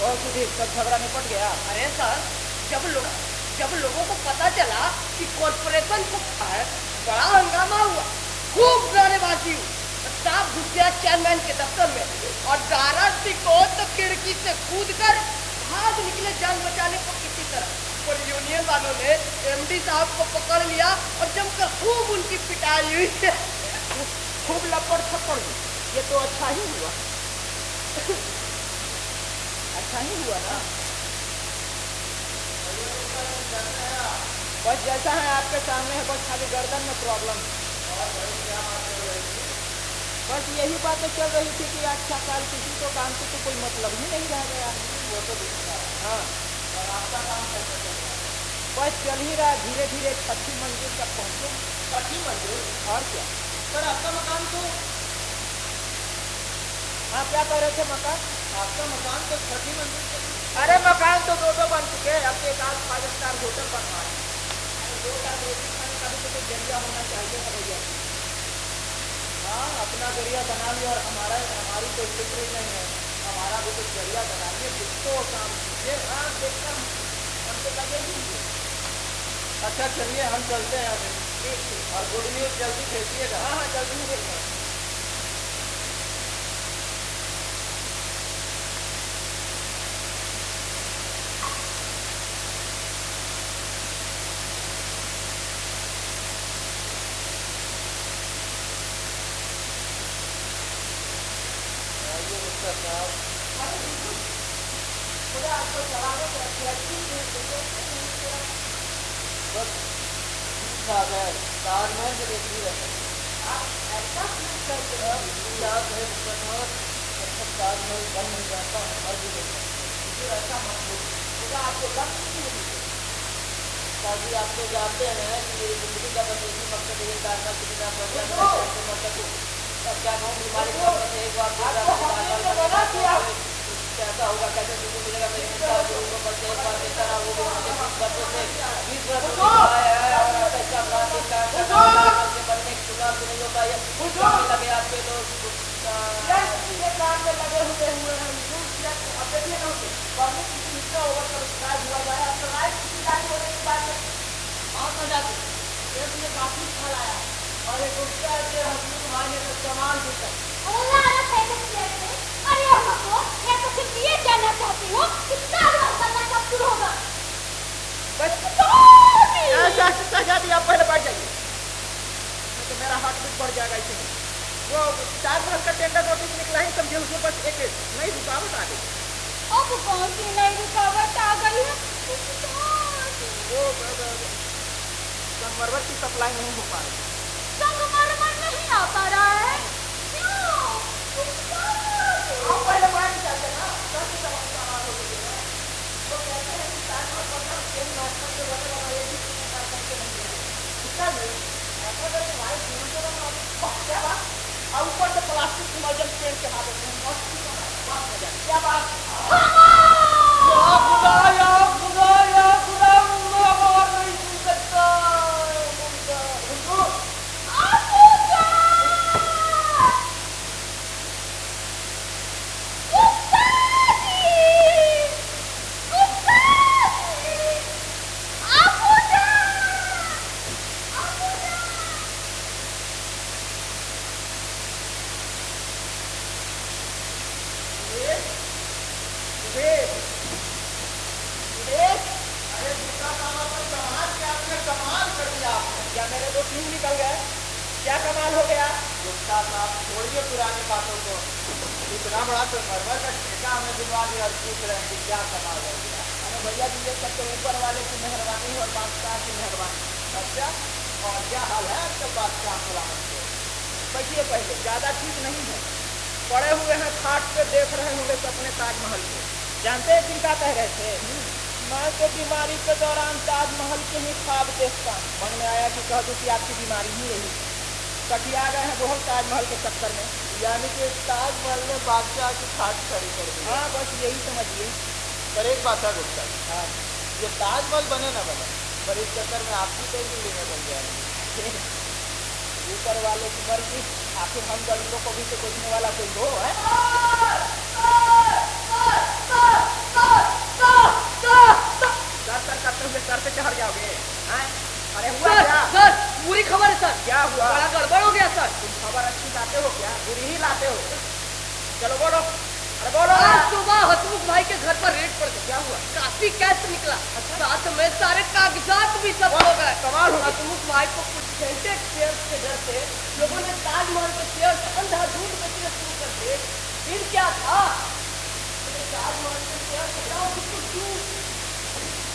और सुधीर, सब झगड़ा निपट गया? अरे सर, जब लोगों को पता चला कि कॉर्पोरेशन फुकता है, बड़ा हंगामा हुआ, खूब नारेबाजी हुई। स्टाफ घुस गया चेयरमैन के दफ्तर में और डायरेक्टर को तो खिड़की से कूदकर भाग निकले जान बचाने को किसी तरह। पर यूनियन वालों ने एमडी साहब को पकड़ लिया और जमकर खूब उनकी पिटाई हुई। खूब लपड़ थप्पड़ हुई। ये तो अच्छा ही हुआ। अच्छा ही हुआ ना। बस जैसा है आपके सामने है, बस खाली गर्दन में प्रॉब्लम है। बस यही बातें चल रही थी कि अच्छा काल किसी को काम से तो कोई मतलब ही नहीं रह गया। वो तो हाँ, और आपका काम कैसे चल रहा है? बस चल ही रहा, धीरे धीरे 6ठी मंजिल तक पहुँचे। 6ठी मंजिल? और क्या सर, आपका मकान तो हाँ, क्या कह रहे थे? मकान? आपका मकान तो 6ठी मंजिल पे। अरे मकान तो 2 बन चुके हैं। अब एक आध 5 स्टार होटल बनवा है। 2 टाइम रोटी खाने का भी तो कोई जरिया होना चाहिए ना भैया। हाँ, अपना जरिया बना लिया और हमारी कोई फिक्र ही नहीं है। हमारा भी कुछ जरिया बनाइए, कुछ तो काम कीजिए। हाँ, देखना हमसे लगे दीजिए। अच्छा चलिए, हम चलते हैं अभी। ठीक ठीक। और गुड न्यूज़ जल्दी भेजिएगा। हाँ हाँ, जल्दी ही भेजिएगा। ताजमहल से देख रहे ताजमहल बन नहीं जाता है, मर भी नहीं जाता। ऐसा मत बोलिए, आपको लग ताकि आप तो जानते हैं कि मेरी जिंदगी का बस एक ही मकसद है, ताजमहल किसी तरह बन जाता है। अब क्या कहूँ, बीमारी एक बार कैसा होगा, कैसे सुकून मिलेगा मेरे को बस एक बार देखता रहा। वो भी मुझे 20 वर्षों से 20 वर्ष बनने की शुरुआत नहीं हो पाई है। लगे आपके लोग काम में लगे हुए हैं। अब देखिए ना, पब्लिक किसी हिस्सा होगा तो शिकायत हुआ जाए। अब तो राइट की शिकायत होने के बाद बहुत मजा आती है। ये काफी फल आया और एक गुस्सा है कि हम मायने तो सामान देता है। अरे हमको मैं तो सिर्फ ये जानना चाहती हूँ कि ताजमहल बनना कब शुरू होगा? आप पहले बैठ जाइए, तो मेरा हार्ट बीट बढ़ जाएगा। इसे वो ताजमहल का टेंडर नोटिस निकला ही समझिए, उसमें बस एक नई रुकावट आ गई। अब कौन सी नई रुकावट आ गई है? वो संगमरमर की सप्लाई नहीं हो पा रही। संगमरमर नहीं आ पा रहा है? क्यों? आप पहले बैठ जाते ना, 10 सवाल हो गए। वो कहते हैं कि ताजमहल बनना सिंह निकल गए। क्या कमाल हो गया? गुप्ता साहब छोड़िए पुरानी बातों को, इतना बड़ा तो मरमर का ठेका हमें दिलवा दिया और पूछ रहे हैं कि क्या कमाल हो गया। अरे भैया जी ये सब तो ऊपर वाले की मेहरबानी और बादशाह की मेहरबानी। अच्छा और क्या हाल है आपके बादशाह सलामत के? बैठिए पहले, ज्यादा ठीक नहीं है, पड़े हुए हैं खाट पे, देख रहे होंगे सपने ताजमहल को। जानते हैं चिंता कह रहे थे? मैं तो बीमारी के दौरान ताजमहल के ही ख्वाब देखता हूँ। मन में आया कि कह दूँ कि आपकी बीमारी ही रही। कटिया गए हैं बहुत ताजमहल के चक्कर में। यानी कि ताजमहल ने बादशाह की खाट खड़ी कर दी। हाँ बस यही समझिए। पर एक बात है गुप्ता, हाँ ये ताजमहल बने ना बने, पर इस चक्कर में आपकी कई बिल्डिंगें बन जाएंगी। ऊपर वाले की मर्जी, आखिर हम गरीबों को भी तो देखने वाला कोई हो है। सर करते हुए सर पे चढ़ जाओगे? अरे हुआ क्या? सर पूरी खबर है सर। क्या हुआ? बड़ा गड़बड़ हो गया सर। तुम खबर अच्छी लाते हो क्या? बुरी ही लाते हो? चलो बोलो, अरे बोलो। आज सुबह हसमुख भाई के घर पर रेड पड़ गया। क्या हुआ? काफी कैश निकला, साथ में सारे कागजात भी सब हो गए। कमाल हो गया। हसमुख भाई को कुछ घंटे शेयर के डर से लोगों ने ताजमहल के शेयर अंधाधुंध बेचने शुरू कर दिए। फिर क्या था, ताजमहल के शेयर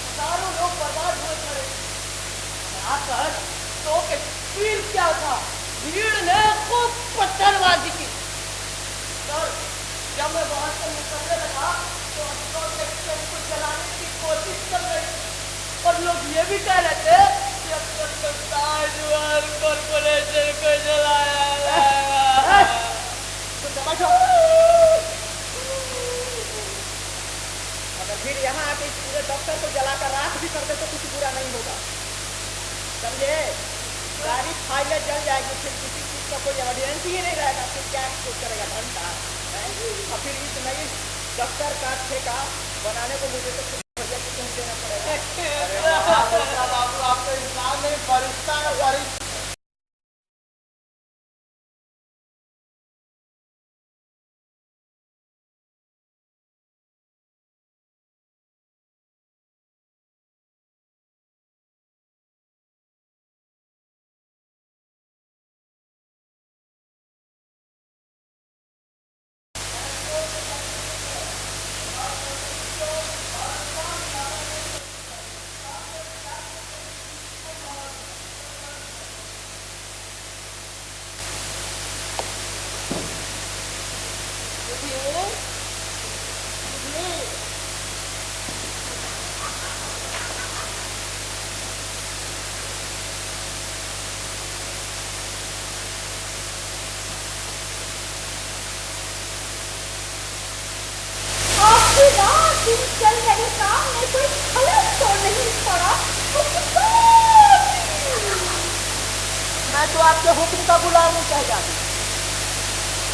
हजारों लोग बर्बाद हुए पड़े। आकर तो के फिर क्या था, भीड़ ने खूब पत्थरबाजी की। सर जब मैं वहां से निकलने लगा तो अशोक एक्सप्रेस को चलाने की कोशिश कर रहे थे और लोग ये भी कह रहे थे कि अब तो ताजमहल कॉर्पोरेशन को चलाया जाएगा। तो समझो अगर फिर यहाँ आके इस पूरे दफ्तर को जलाकर राख भी कर दे तो कुछ बुरा नहीं होगा, समझे? सारी फाइलें जल जाएगी, फिर किसी चीज का कोई एविडेंस ही नहीं रहेगा। फिर क्या करेगा घंटा? और फिर इस नई दफ्तर का ठेका बनाने को मुझे तो भैया को कहीं देना पड़ेगा। बाबू आप तो इंसान नहीं, फरिश्ता है, फरिश्ता। दिन चल रही काम में कोई खलल तो नहीं पड़ा। मैं तो आपके हुक्म का गुलाम हूँ कह जाती।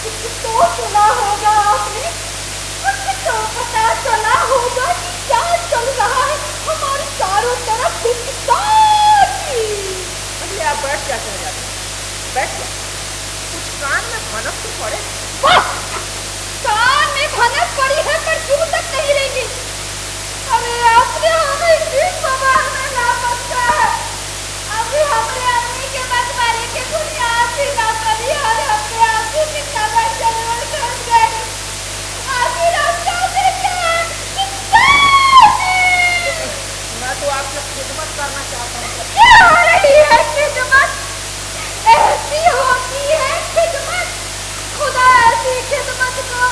कुछ तो सुना होगा आपने, कुछ तो पता चला होगा कि क्या चल रहा है हमारे चारों तरफ। अरे आप बैठ क्या कह जाते, बैठ क्या, कुछ कान में भनक तो पड़े। कान में भनक पड़ी है पर क्यों तक नहीं रहेगी। अरे आपने हमें किस सवाल में ला सकता है। अभी हमने अम्मी के मकबरे के बुनियाद भी ना करी और हमने आंसू की कबर जरूर कर गई। आखिर रास्ता से क्या मैं तो आपसे खिदमत करना चाहता हूँ। क्या हो रही है खिदमत, ऐसी होती है खिदमत। खुदा ऐसी खिदमत को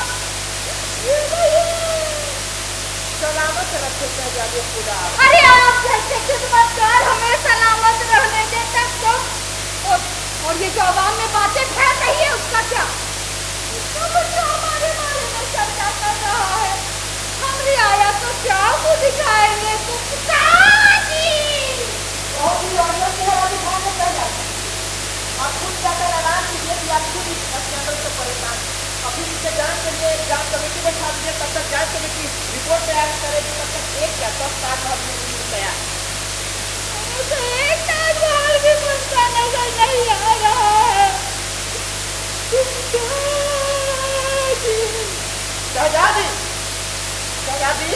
सलामत रखे शहजादे खुदा। अरे आप जैसे खिदमतगार हमें सलामत रहने दे तक तो। और ये जो आवाम में बातें फैल रही है उसका क्या? उसका बच्चा हमारे बारे में चर्चा कर रहा है। हम रियाया तो क्या मुँह दिखाएंगे आप खुद जाकर ऐलान कीजिए कि आप खुद इस स्कैंडल से परेशान। अभी इसे जांच के लिए जांच कमेटी बैठा दीजिए, तब तक जांच कमेटी रिपोर्ट तैयार करेगी, तब तक एक क्या 10 ताजमहल में तैयार। मुझे एक ताजमहल भी बनता नजर नहीं आ रहा है। शहजादी, शहजादी,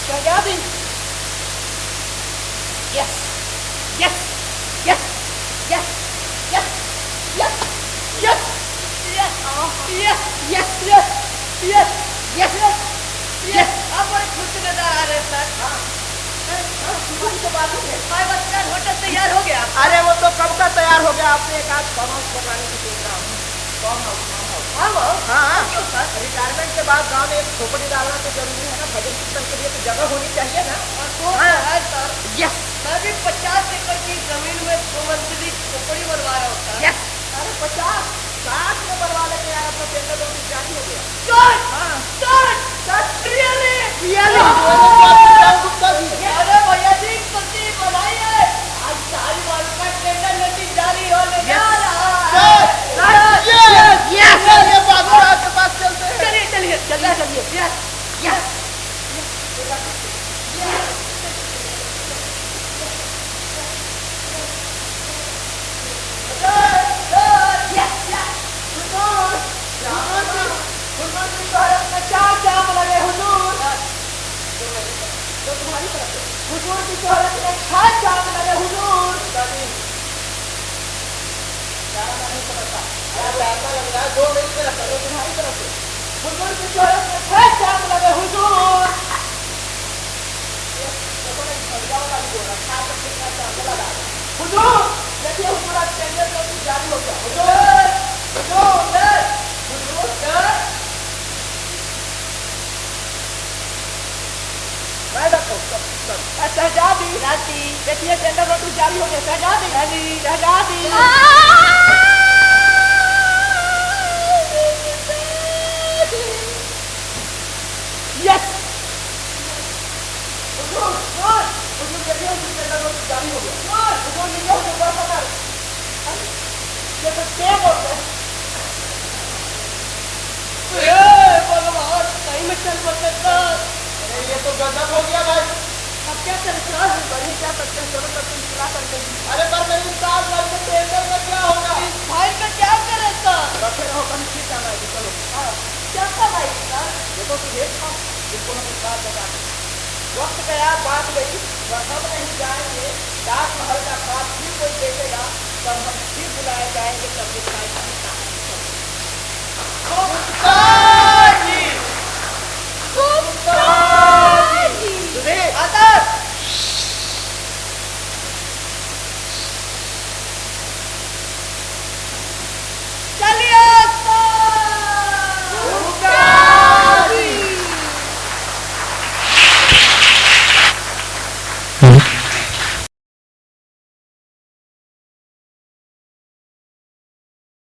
शहजादी, yes yes Yes! Yes! Yes! Yes! Yes! Yes! Yes! Yes! Yes! Yes! Yes! Yes! आप बड़े खुश नजर आ रहे हैं सर। भाई बस सर होटल तैयार हो गया। अरे वो तो कब का तैयार हो गया, आपने एक आध फार्म हाउस बनवाने की सोच रहा हूँ। फार्म हाउस हाँ क्यों सर? रिटायरमेंट के बाद गांव में एक झोपड़ी डालना तो जरूरी है ना, भजन कीर्तन के लिए तो जगह होनी चाहिए ना। तो है सर। यस मैं भी 50 एकड़ की जमीन में 2 मंजिली झोपड़ी बनवा रहा हूँ सर। यस अरे 50 60 में बनवा लेंगे यार, अपना टेंडर तो जारी हो गया। Really? गुप्ता जी अरे भैया जी खुशी बनाइए, आज सारी वालों का टेंडर नोटिस जारी होने जा रहा है। चलिए बादशाह के पास चलते हैं। चलिए चलिए चलिए चलिए। यस यस शहजादी देखिए टेंडर नोटिस जारी हो गया। शहजादी यस भगवान सही में चल पड़ते सर। ये तो गजब हो गया भाई। अब क्या करें सर? बड़ी क्या करते हैं, चलो करते हैं, क्या करते हैं? अरे पर मेरी साल भर के टेंडर में क्या होगा? इस फाइल का क्या करें सर? रखे रहो, कहीं ठीक आना है। चलो क्या करवाई सर? देखो तू देख बिल्कुल हम बात बता वक्त गया, बात गई, हम नहीं जाएंगे। ताजमहल का खाद फिर कोई देखेगा तब हम फिर बुलाए जाएंगे, तब दिखाई